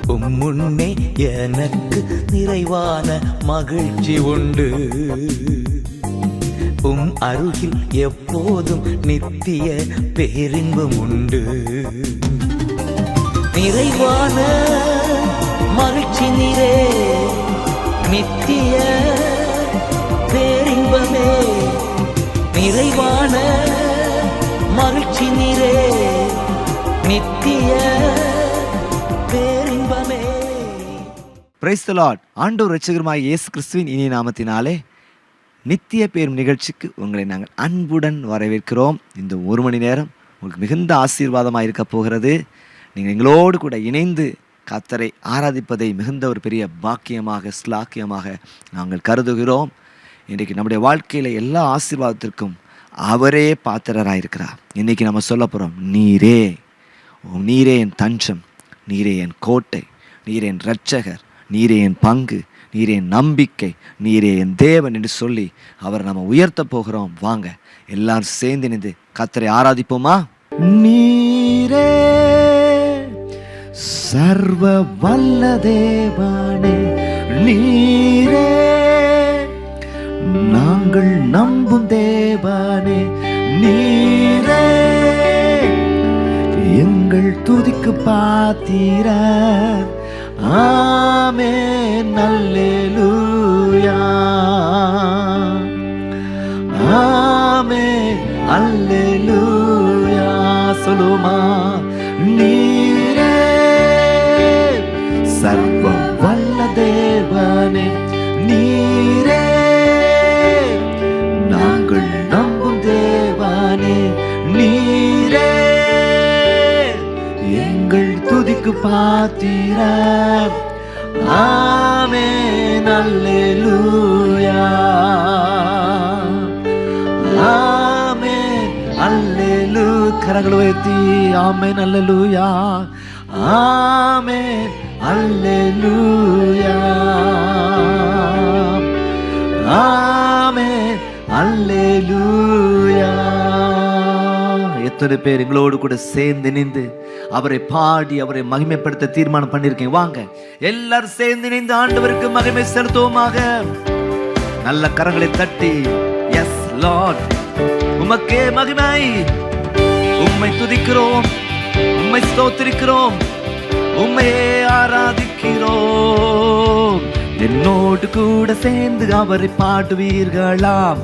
முன்னே எனக்கு நிறைவான மகிழ்ச்சி உண்டு. அருகில் எப்போதும் நித்திய பேரின்பம் உண்டு. நிறைவான மகிழ்ச்சி நீரே, நித்திய பேரின்பமே. நிறைவான மகிழ்ச்சி நீரே, நித்திய பேரின்பமே. Praise the Lord. ஆண்டவர் இரட்சகருமாகிய இயேசு கிறிஸ்துவின் இனிய நாமத்தினாலே நித்திய பேரும் நிகழ்ச்சிக்கு உங்களை நாங்கள் அன்புடன் வரவேற்கிறோம். இந்த ஒரு மணி நேரம் உங்களுக்கு மிகுந்த ஆசீர்வாதமாக இருக்க போகிறது. நீங்கள் எங்களோடு கூட இணைந்து கர்த்தரை ஆராதிப்பதை மிகுந்த ஒரு பெரிய பாக்கியமாக ஸ்லாக்கியமாக நாங்கள் கருதுகிறோம். இன்றைக்கு நம்முடைய வாழ்க்கையில் எல்லா ஆசீர்வாதத்திற்கும் அவரே பாத்திரராயிருக்கிறார். இன்றைக்கி நம்ம சொல்ல போகிறோம், நீரே நீரே என் தஞ்சம், நீரே என் கோட்டை, நீரே என் இரட்சகர், நீரே என் பங்கு, நீரே என் நம்பிக்கை, நீரே என் தேவன் என்று சொல்லி அவரை நம்ம உயர்த்த போகிறோம். வாங்க எல்லாரும் சேர்ந்து நின்று கர்த்தரை ஆராதிப்போமா? நீரே சர்வ வல்ல தேவனே, நீரே நாங்கள் நம்பும் தேவனே, நீரே எங்கள் துதிக்கு பாத்திரர். ஆமென் அல்லேலூயா, ஆமென் அல்லேலூயா. சொல்லுமா, நீரே சர்வ வல்ல தேவனே, நீரே நாங்கள் நம்பும் தேவனே, நீரே எங்கள் துதிக்கு பாத்திரர். ஆமென் அல்லேலூயா, ஆமென் அல்லேலூயா. கரங்களை உயர்த்தி ஆமென் அல்லேலூயா, ஆமென் அல்லேலூயா, ஆமென் அல்லேலூயா. எத்தனை பேர் எங்களோடு கூட சேர்ந்து நின்று அவரை பாடி அவரை மகிமைப்படுத்த தீர்மானம் பண்ணிருக்கேன்? வாங்க எல்லாரும் சேர்ந்து நின்று ஆண்டவருக்கு மகிமை செலுத்துவோமாக. நல்ல கரங்களை தட்டி, எஸ் லார்ட் உமக்கே மகிமை, உம்மை துதிக்கிறோம், உம்மை ஸ்தோத்திரிக்கிறோம், உம்மையே ஆராதிக்கிறோம். என்னோடு கூட சேர்ந்து அவரை பாடுவீர்களாம்,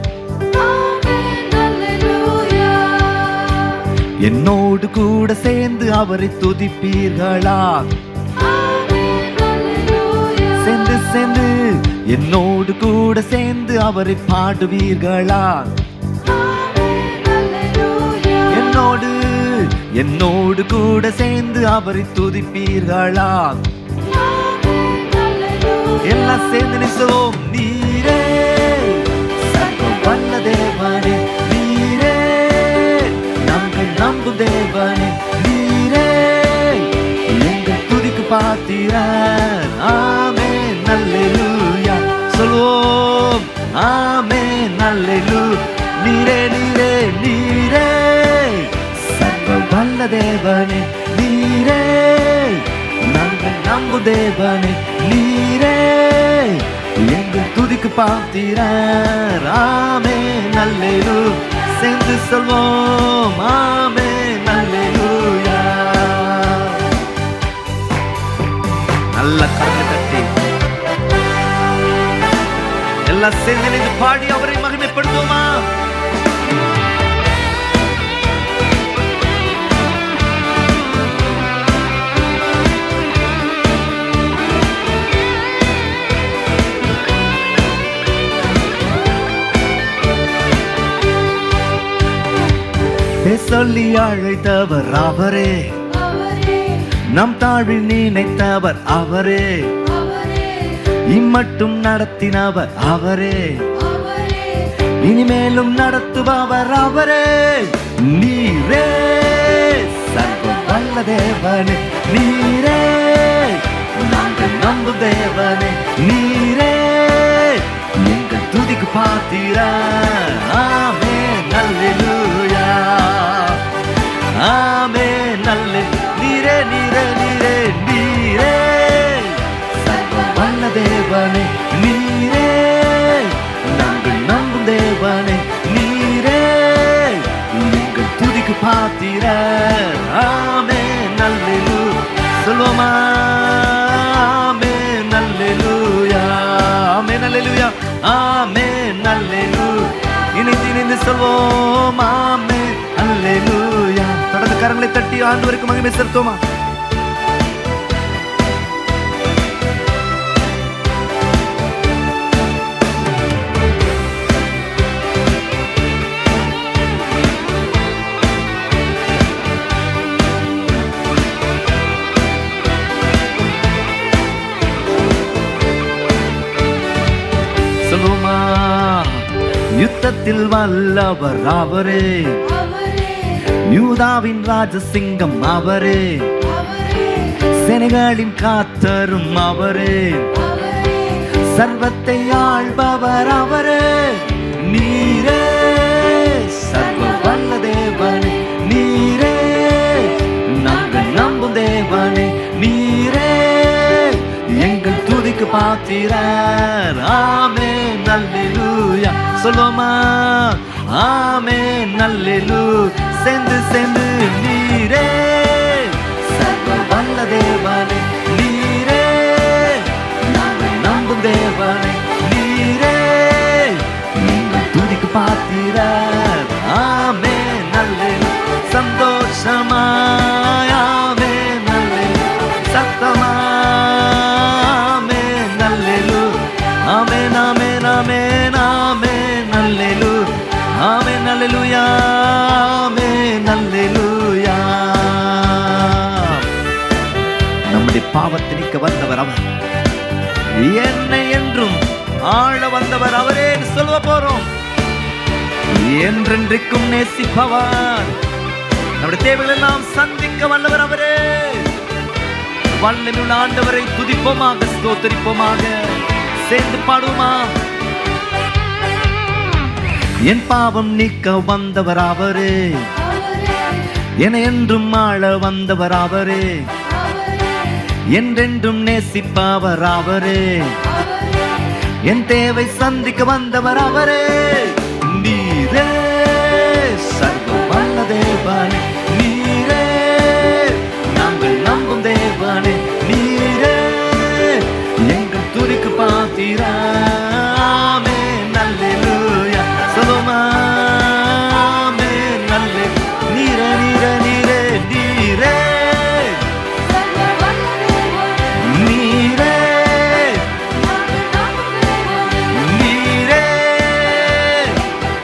என்னோடு கூட சேர்ந்து அவரை துதிப்பீர்களா? சேர்ந்து சேர்ந்து என்னோடு கூட சேர்ந்து அவரை பாடுவீர்களா? என்னோடு என்னோடு கூட சேர்ந்து அவரை துதிப்பீர்களா? எல்லாம் சேர்ந்து நிற்கிறோம். நீரே சர்வ வல்ல தேவனே, நீரே நாங்கள் நம்பும் தேவனே, நீரே எங்கள் துதிக்கு பாத்திரர். ஆமென் அல்லேலூயா. சொல்லுவோம், ஆமென் அல்லேலூயா. நீரே நீரே நீரே சர்வ வல்ல தேவனே, நீரே நாங்கள் நம்பும் தேவனே, நீரே எங்கள் துதிக்கு பாத்திரர். ஆமென் அல்லேலூயா. சேர்ந்து சொல்வோம், ஆமென் அல்லேலூயா. நல்ல கரங்களை தட்டி எல்லாம் சேர்ந்து நின்று பாடி அவரை மகிமைப்படுத்துவோமா? சொல்லி அழைத்தவர் அவரே, நம் தாழ்வில் நினைத்தவர் அவரே, இம்மட்டும் நடத்தினவர் அவரே, இனிமேலும் நடத்துபவர் அவரே. நீரே சர்வ வல்ல தேவனே, நீரே நாங்கள் நம்பும் தேவனே, நீரே எங்கள் துதிக்கு பாத்திரர். ஆமென் அல்லேலூயா, ஆமென் அல்லேலூயா. நீரே நீரே நீரே நீரே சொல்லுவோமா? ஆமென் அல்லேலூயா, ஆமென் அல்லேலூயா, ஆமென் அல்லேலூயா. இணைந்து சொல்வோம் ஆமென் அல்லேலூயா. தொடர்ந்து கரங்களை தட்டி ஆண்டவருக்கு மகிமை செலுத்துவோமா? சொல்லுவோமா? யுத்தத்தில் வல்லவர் அவரே, யூதாவின் ராஜசிங்கம் அவரே, சேனைகளின் காத்தரும் அவரே, சர்வத்தை ஆள்பவர் அவரே. நீரே சர்வ வல்ல தேவனே, நீரே நாங்கள் நம்பும் தேவனே, நீரே எங்கள் துதிக்கு பாத்திரர். ஆமென் அல்லேலூயா. சொல்லுவோமா? ஆமென் அல்லேலூயா. சேர்ந்து நீரே சர்வ வல்ல தேவனே, நீரே நாங்கள் நம்பும் தேவனே, நீரே எங்கள் துதிக்கு பாத்திரர். ஆமென் அல்லேலூயா. சந்தோஷமாய் ஆமென் அல்லேலூயா, சத்தமாய் ஆமென் ஆமென் ஆமென் ஆமென் அல்லேலூயா, ஆமென் அல்லேலூயா, ஆமென் அல்லேலூயா. நம்முடைய பாவத்தை நீக்க வந்தவர் அவர், என்னை என்றும் ஆள வந்தவர் அவரே சொல்ல போறோம். என்றென்றைக்கும் நேசிப்பவர், நம்முடைய தேவைகள் எல்லாம் சந்திக்க வல்லவர் அவரே. வல்லமையுள்ள ஆண்டவரை துதிப்போமாக, ஸ்தோத்திரிப்போமாக, சேர்ந்து பாடுமா? என் பாவம் நீக்க வந்தவர் அவரே, என என்றும் ஆள வந்தவர் அவரே, என்றென்றும் நேசிப்பவர் அவரே, என் தேவை சந்திக்க வந்தவர் அவரே. நீரே சர்வ வல்ல தேவனே, நீரே நாங்கள் நம்பும் தேவனே, நீரே எங்கள் துதிக்கு பாத்திரர். ஆமென் அல்லேலூயா. சொல்லுவோமா? ஆமென் அல்லேலூயா. நீரே நீரே நீரே நீரே நீரே நீரே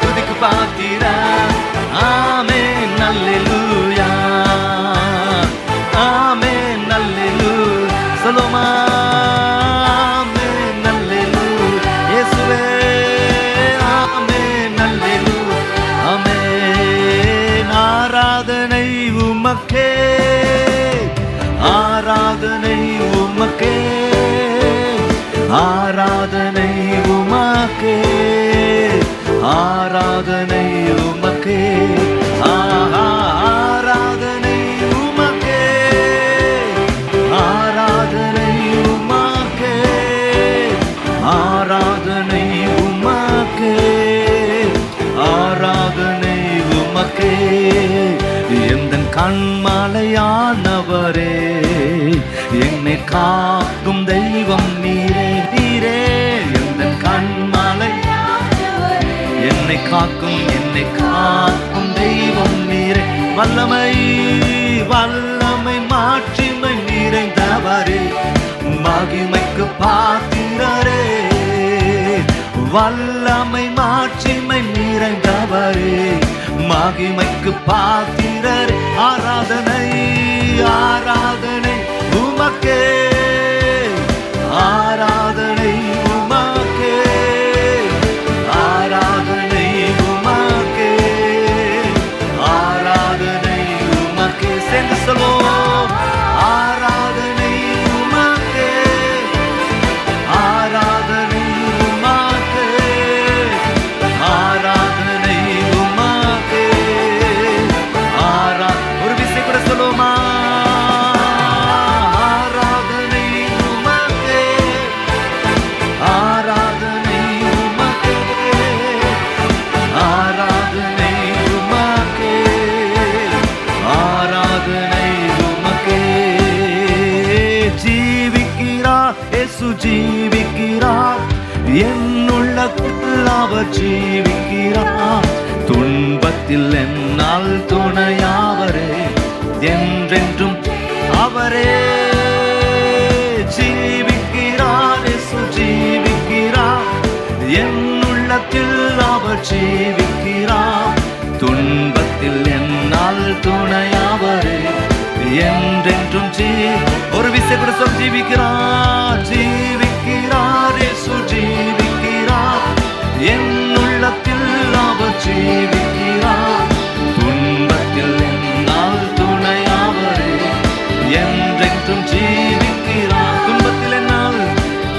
துதிக்கு பாத்திரர். ஆமென் அல்லேலூயா, ஆமென் அல்லேலூயா. சொல்லுவோமா? ஆராதனை உமக்கே, ஆராதனை உமக்கே, ஆராதனை உமக்கே, ஆராதனை உமக்கே, ஆராதனை உமக்கே, ஆராதனை உமக்கே, ஆராதனை உமக்கே, ஆராதனை உமக்கே. எந்தன் கண்மலையானவரே, என்னை காக்கும் தெய்வம் நீரே, நீரே எந்தன் கண்மலை, என்னை காக்கும் தெய்வம் நீரே. வல்லமை வல்லமை மாட்சிமை நிறைந்தவரே, மகிமைக்கு பாத்திரரே, வல்லமை மாட்சிமை நிறைந்தவரே, மகிமைக்கு பாத்திரர். ஆராதனை ஆராதனை உமக்கே, ஆராதனை உமக்கே, ஆராதனை உமக்கே, ஆராதனை உமக்கே. சேர்ந்து சொல்வோம். ஆராதனை உமக்கே, ஆராதனை உமக்கே, ஆராதனை உமக்கே, ஒரு விசை கூட சொல்லுவோமா? இயேசு ஜீவிக்கிறார், என் உள்ளத்தில் அவர் ஜீவிக்கிறார். துன்பத்தில் என்னால் துணையாவரே, என்றென்றும் அவரே ஜீவிக்கிறார். இயேசு ஜீவிக்கிறார், என் உள்ளத்தில் அவர் ஜீவிக்கிறார். துன்பத்தில் என்னால் துணையாவரே, என்றென்றும் ஒரு விசை கூட சொல் ஜீவிக்கிறார், ஜீவிக்கிறார். இயேசு ஜீவிக்கிறார், என் உள்ளத்தில் அவர் ஜீவிக்கிறார். துன்பத்தில் என்னால் துணையாவரே, என்றென்றும் ஜீவிக்கிறார்.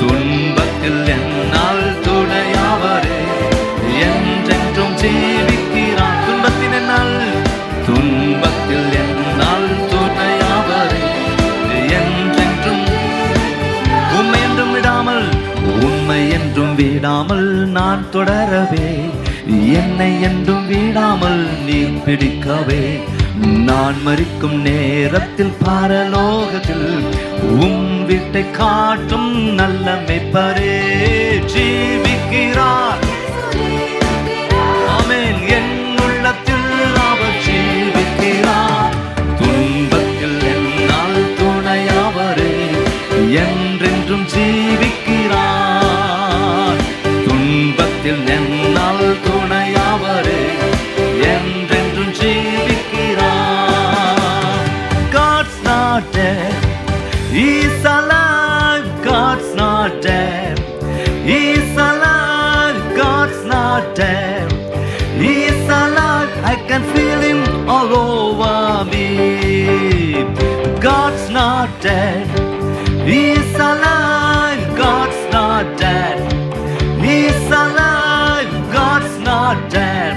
துன்பத்தில் என்னால் துணையாவரே, என்றென்றும் ஜீவிக்கிறார். துன்பத்தில் என்னால் துணையாவரே, என்றென்றும் உம்மை என்றும் விடாமல் நான் தொடரவே, என்னை என்றும் விடாமல் நீ பிடிக்கவே. நான் மரிக்கும் நேரத்தில் பரலோகத்தில் உம் வீட்டை காட்டும் நல்ல மேய்ப்பரே ஜீவிக்கிறார். ஆமென். என் உள்ளத்தில் அவர் ஜீவிக்கிறார். துன்பத்தில் என்னால் துணையாவரே, என்றென்றும் ஜீவிக்கிறார். துன்பத்தில் என்னால் துணையாவரே, என்றென்றும் ஜீவிக்கிறார். God's not dead, He's alive. God's not dead, He's alive. God's not dead, He's alive. I can feel Him all over me. God's not dead, He's alive. God's not dead, He's alive. God's not dead,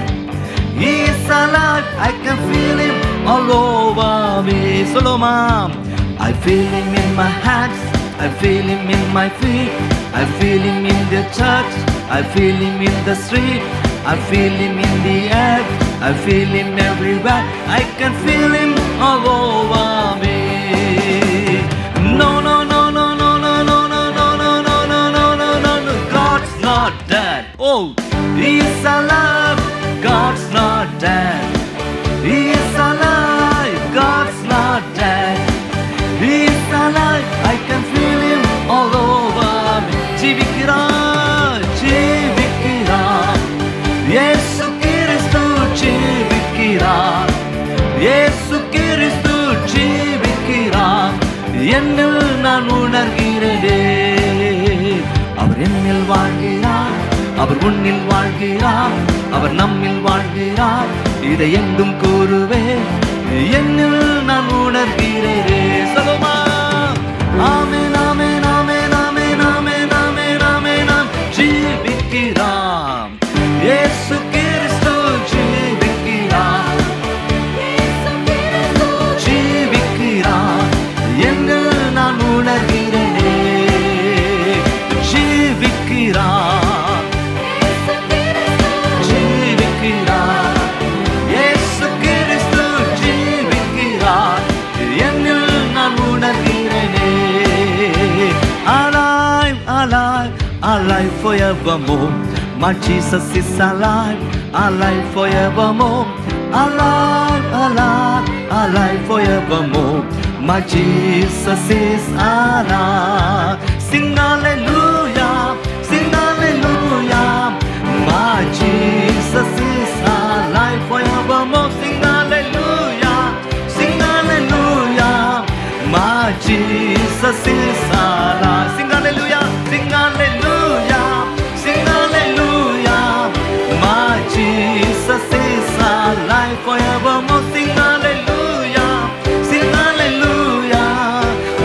He's alive. I can feel Him all over me. Solomon, I feel Him in my hands, I feel Him in my feet, I feel Him in the church, I feel Him in the street, I feel Him in the air, I feel Him everywhere. I can feel Him all over me. No, no, no, no, no, no, no, no, no, no, no, no, no, no, no, no. God's not dead. Oh, He's alive. God's not dead. He's alive. God's not dead. He's alive. I can feel Him all over me. ஜீவிக்கிறார், ஜீவிக்கிறார். இயேசு கிறிஸ்து ஜீவிக்கிறார். இயேசு கிறிஸ்து ஜீவிக்கிறார். என்னில் நான் உணர்கிறேனே, அவர் என்னில் வாழ்கிறார், அவர் உன்னில் வாழ்கிறார், அவர் நம்மில் வாழ்கிறார். இதை எங்கும் கூறுவே, என்னில் நான் உணர்கிறேனே. சொல்லுமா, ஆமென், ஆமென், ஆமென், ஆமென், ஆமென், ஆமென், ஆமென், ஆமென். ஜீவிக்கிறார், இயேசு கிறிஸ்து ஜீவிக்கிறார், ஜீவிக்கிறார். என்னில் நான் உணர்கிறேனே, ஜீவிக்கிறார், ஜீவிக்கிறார். இயேசு கிறிஸ்து ஜீவிக்கிறார், என்னில் நான் உணர்கிறேனே. Alive, alive, alive forevermore. My Jesus is alive, alive forevermore. Alive, alive, alive forevermore. My Jesus is alive. Sing hallelujah, sing hallelujah. My Jesus is alive forevermore. Sing hallelujah, sing hallelujah. My Jesus is alive. Sing hallelujah, sing hallelujah, sing hallelujah. My Jesus is alive forevermore. Sing hallelujah, sing hallelujah.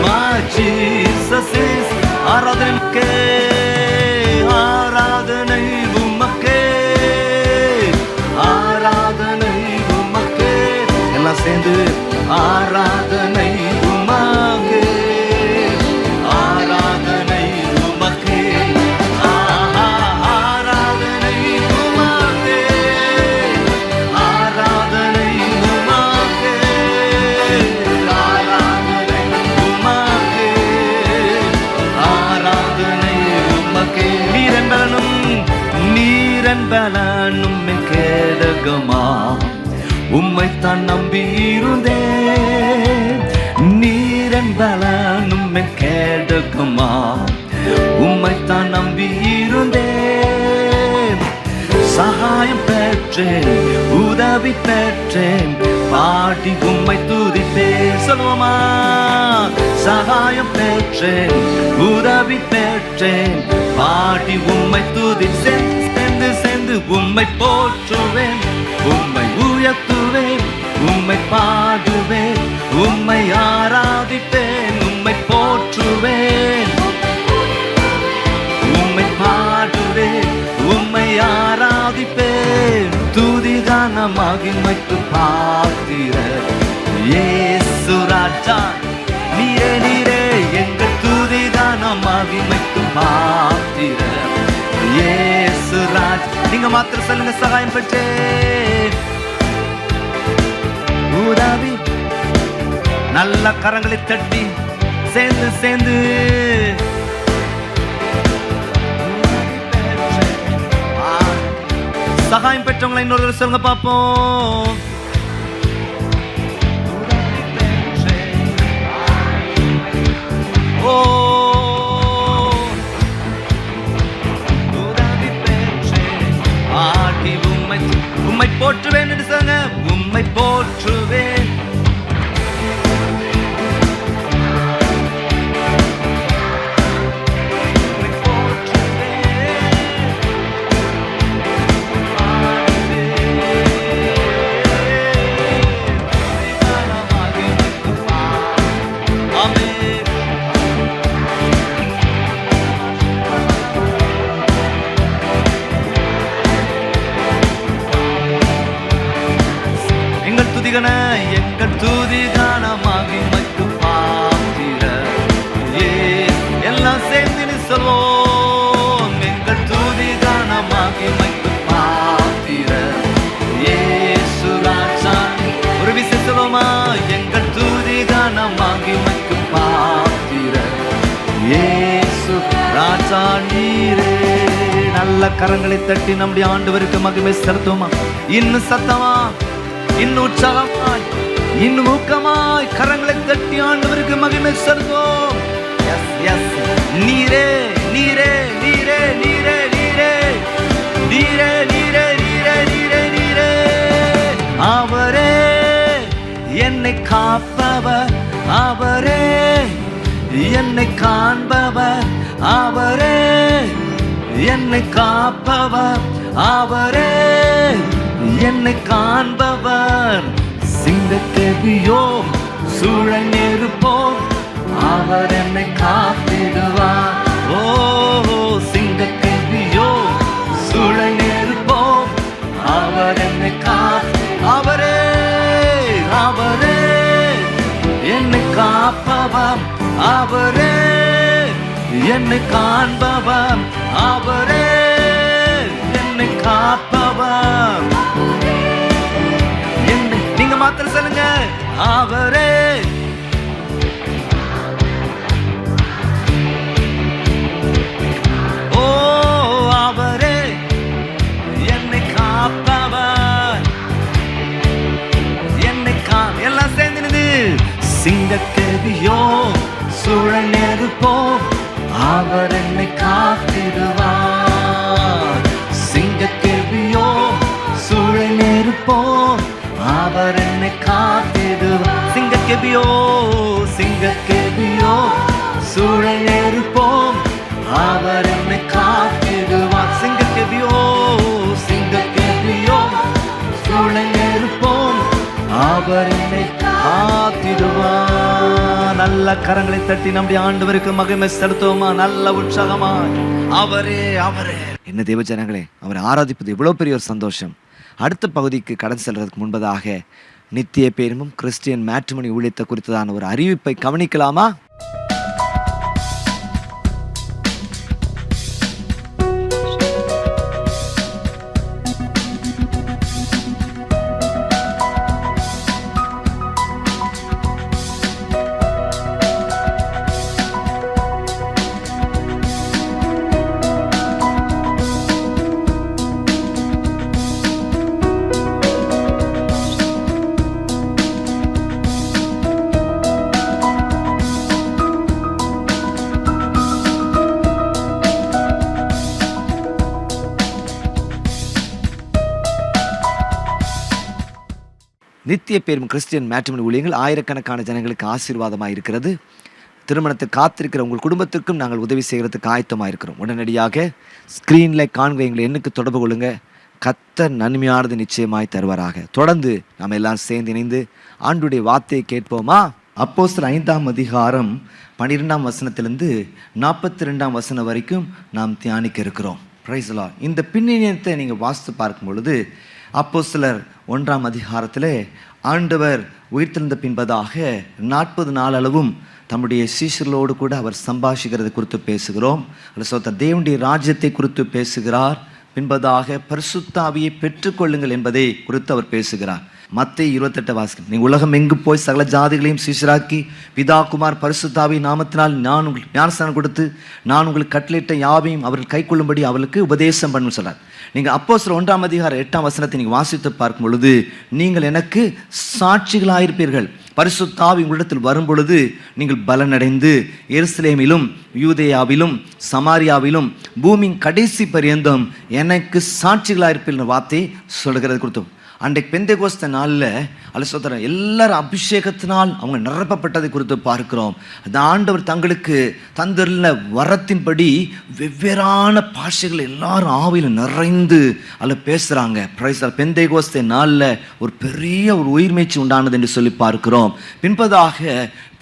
My Jesus is. ஆராதனை உமக்கே, ஆராதனை உமக்கே, ஆராதனை உமக்கே. எல்லாம் சேர்ந்து ஆராதனை உமக்கே, ஆராதனை உமக்கே, ஆராதனை உமக்கே, ஆராதனை உமக்கே. கேடுக்குமா, உம்மைத்தான் நம்பியிருந்தேன். நீரன் பலனும் கேடுக்குமா, உம்மைத்தான் நம்பியிருந்தேன். சகாயம் பெற்றேன், உதவி பெற்றேன், பாடி உம்மை துதிப்பேன். சொல்லுவோமா? சகாயம் பெற்றேன், உதவி பெற்றேன், பாடி உம்மை துதி சேர்ந்து சேர்ந்து உம்மை போற்றுவேன், உம்மை உயர்த்துவேன், உம்மை பாடுவேன், உம்மை ஆராதிப்பேன், உம்மை போற்றுவேன், உம்மை பாடுவேன், உம்மை ஆராதிப்பேன். துதிகான மகிமைக்கு பாத்திரர் இயேசு ராஜா, நீரே நீரே எங்கள் துதிகான மகிமைக்கு பாத்திரர் இயேசு ராஜா. நீங்க மாத்திரம் சொல்லுங்க, சகாயம் பெற்றேன், உதவி. நல்ல கரங்களை தட்டி சேர்ந்து சேர்ந்து சகாயம் பெற்றவங்களை இன்னொரு சொல்லுங்க பார்ப்போம். ஓ ஆடி உம்மை உம்மை போற்றுவேன் என்று சொல்லுங்க, உம்மை போற்றுவேன். எங்கள் துதிகான மகிமைக்கு பாத்திரர் எல்லாம் சேர்ந்து சொல்வோம். எங்கள் துதிகான மகிமைக்கு பாத்திரர் இயேசு ராஜா. ஒரு விஷயம் சொல்லுவோமா? எங்கள் துதிகான மகிமைக்கு பாத்திரர் இயேசு ராஜா நீரே. நல்ல கரங்களை தட்டி நம்முடைய ஆண்டவருக்கு மகிமை செலுத்துவோமா? இன்னும் சத்தமா, இன்னும் உற்சாகமாய், இன்னும் ஊக்கமாய் கரங்களை தட்டி ஆண்டவருக்கு மகிமை செலுத்துவோம். Yes yes. நீரே நீரே நீரே நீரே நீரே நீரே நீரே நீரே நீரே நீரே. அவரே என்னை காப்பவர், அவரே என்னை காண்பவர், அவரே என்னை காப்பவர், அவரே என்னை காண்பவர். சிங்கக்கேபியோ சூழநெருப்போம், அவர் என்னை காத்திடுவார். ஓ சிங்கக்கேபியோ சூழநெருப்போம், அவர் என்னை அவரே அவரே என்னை காப்பவர், அவரே என்னை காண்பவர், அவரே என்னை காப்பவர். நீங்க மாத்திரம் சொல்லுங்க, அவரே ஓ அவரே என்னை காப்பவர், என்னை எல்லாம் சேர்ந்து சிங்கக்கேபியோ சூழநெருப்போம், அவர் என்னை காத்திடுவார். சிங்கக்கேபியோ சூழநெருப்போம், அவர் என்னை காத்திடுவார். சிங்கக்கேபியோ சிங்கக்கேபியோ சூழநெருப்போம், அவர் என்னை காத்திடுவார். சிங்கக்கேபியோ சிங்கக்கேபியோ சூழநெருப்போம், அவர் என்னை காத்திடுவார். நல்ல கரங்களை தட்டி நம்முடைய ஆண்டவருக்கு மகிமை செலுத்துவோமா? நல்ல உற்சாகமா. அவரே அவரே. என்ன தேவ ஜனங்களே, அவரை ஆராதிப்பது எவ்வளவு பெரிய ஒரு சந்தோஷம். அடுத்த பகுதிக்கு கடந்து செல்வதற்கு முன்பதாக நித்திய பேருமும் கிறிஸ்டியன் மேட்ரிமோனி ஊழியத்தை குறித்ததான ஒரு அறிவிப்பை கவனிக்கலாமா? நித்திய பேரும் கிறிஸ்டியன் மேட்ரிமோனி ஊழியங்கள் ஆயிரக்கணக்கான ஜனங்களுக்கு ஆசீர்வாதமாக இருக்கிறது. திருமணத்தை காத்திருக்கிற உங்கள் குடும்பத்திற்கும் நாங்கள் உதவி செய்கிறதுக்கு ஆயத்தமாக இருக்கிறோம். உடனடியாக ஸ்க்ரீனில் காண்கிற எங்களை எண்ணுக்கு தொடர்பு கொள்ளுங்க. கர்த்தர் நன்மையானது நிச்சயமாய் தருவாராக. தொடர்ந்து நாம் எல்லாம் சேர்ந்து இணைந்து ஆண்டுடைய வார்த்தையை கேட்போமா? அப்போஸ்தலர் 5ஆம் அதிகாரம் 12ஆம் வசனத்திலிருந்து 42ஆம் வசனம் வரைக்கும் நாம் தியானிக்க இருக்கிறோம். Praise the Lord. இந்த பின்னணியத்தை நீங்கள் வாசித்து பார்க்கும் பொழுது அப்போஸ்தலர் 1ஆம் அதிகாரத்தில் ஆண்டவர் உயிர்த்தெழுந்த பின்பதாக 40 நாள் அளவும் தம்முடைய சீஷர்களோடு கூட அவர் சம்பாஷிக்கிறது குறித்து பேசுகிறோம். தேவனுடைய ராஜ்யத்தை குறித்து பேசுகிறார். பின்பதாக பரிசுத்த ஆவியை பெற்றுக்கொள்ளுங்கள் என்பதை குறித்து அவர் பேசுகிறார். மத்தேயு 28 வாசிக்கும். நீ உலகம் எங்கு போய் சகல ஜாதிகளையும் சீஷராக்கி பிதா குமார் பரிசுத்த ஆவி நாமத்தினால் நான் உங்களுக்கு ஞானஸ்நானம் கொடுத்து நான் உங்களுக்கு கட்டளையிட்ட யாவையும் அவர்கள் கை கொள்ளும்படி அவர்களுக்கு உபதேசம் பண்ணு சொல்றார். நீங்கள் அப்போஸ்தலர் 1ஆம் அதிகாரம் 8ஆம் வசனத்தை நீங்கள் வாசித்து பார்க்கும் பொழுது நீங்கள் எனக்கு சாட்சிகளாயிருப்பீர்கள். பரிசுத்த ஆவி உங்களிடத்தில் வரும் பொழுது நீங்கள் பலனடைந்து எருசலேமிலும் யூதேயாவிலும் சமாரியாவிலும் பூமியின் கடைசி பரியந்தம் எனக்கு சாட்சிகளாயிருப்பீர்கள் வார்த்தை சொல்கிறது கொடுத்தோம். அன்றைக்கு பெந்தேகோஸ்தே நாளில் அல்ல எல்லாரும் அபிஷேகத்தினால் அவங்க நிரப்பப்பட்டதை குறித்து பார்க்கிறோம். அந்த ஆண்டவர் தங்களுக்கு தந்திருந்த வரத்தின்படி வெவ்வேறான பாஷைகள் எல்லாரும் ஆவியில் நிறைந்து அதில் பேசுகிறாங்க. பெந்தேகோஸ்தே நாளில் ஒரு பெரிய ஒரு உயிர்மீச்சு உண்டானது என்று சொல்லி பார்க்கிறோம். பின்பதாக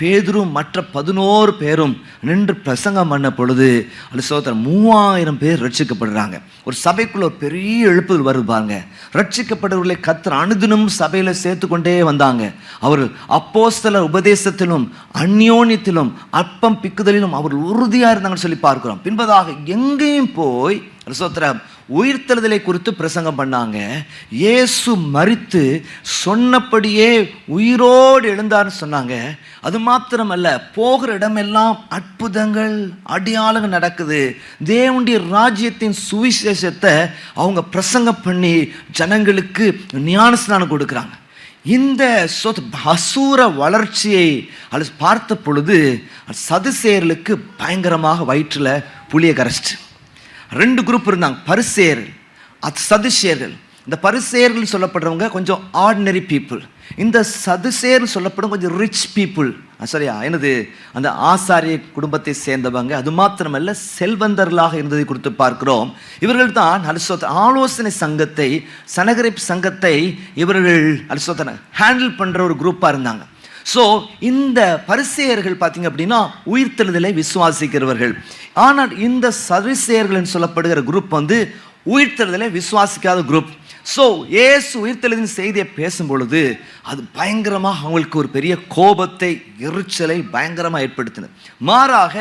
பேதுரும் மற்ற 11 பேரும் நின்று பிரசங்கம் பண்ண பொழுது அது 3000 பேர் ரட்சிக்கப்படுறாங்க. ஒரு சபைக்குள்ள ஒரு பெரிய எழுப்புதல் வருது பாருங்க. ரட்சிக்கப்படுவர்களை கர்த்தர் அனுதினம் சபையில சேர்த்து கொண்டே வந்தாங்க. அவர்கள் அப்போஸ்தலர் உபதேசத்திலும் அந்யோன்யத்திலும் அப்பம் பிக்குதலிலும் அவர்கள் உறுதியாக இருந்தாங்கன்னு சொல்லி பார்க்கிறோம். பின்பதாக எங்கேயும் போய் உயிர்த்தெழுதலை குறித்து பிரசங்கம் பண்ணாங்க. இயேசு மரித்து சொன்னபடியே உயிரோடு எழுந்தார்னு சொன்னாங்க. அது மாத்திரமல்ல, போகிற இடமெல்லாம் அற்புதங்கள் அடையாளங்கள் நடக்குது. தேவனுடைய ராஜ்யத்தின் சுவிசேஷத்தை அவங்க பிரசங்கம் பண்ணி ஜனங்களுக்கு ஞானஸ்நானம் கொடுக்குறாங்க. இந்த அசூர வளர்ச்சியை பார்த்த பொழுது சதுசேயர்களுக்கு பயங்கரமாக வயிற்றில் புளிய கரைச்சிட்டு 2 குரூப் இருந்தாங்க, பரிசேயர்கள், சதுசேயர்கள். இந்த பரிசேயர்கள் சொல்லப்படுறவங்க கொஞ்சம் ஆர்டினரி பீப்புள். இந்த சதுசேயர்கள் சொல்லப்படும் கொஞ்சம் ரிச் பீப்புள். சரியா? என்னது? அந்த ஆசாரிய குடும்பத்தை சேர்ந்தவங்க. அது மாத்திரமல்ல, செல்வந்தர்களாக இருந்ததை குறித்து பார்க்கிறோம். இவர்கள் தான் ஆலோசனை சங்கத்தை, சனகரிப்பு சங்கத்தை இவர்கள் ஹேண்டில் பண்ற ஒரு குரூப்பா இருந்தாங்க. ஸோ இந்த பரிசேயர்கள் பார்த்தீங்க அப்படின்னா உயிர்த்தெழுதலை விசுவாசிக்கிறவர்கள். ஆனால் இந்த சதுசேயர்கள் சொல்லப்படுகிற குரூப் வந்து உயிர்த்தெழுதலை விசுவாசிக்காத குரூப். ஸோ இயேசு உயிர்த்தெழுதின் செய்தியை பேசும் பொழுது அது பயங்கரமாக அவங்களுக்கு ஒரு பெரிய கோபத்தை, எரிச்சலை பயங்கரமாக ஏற்படுத்தினது. மாறாக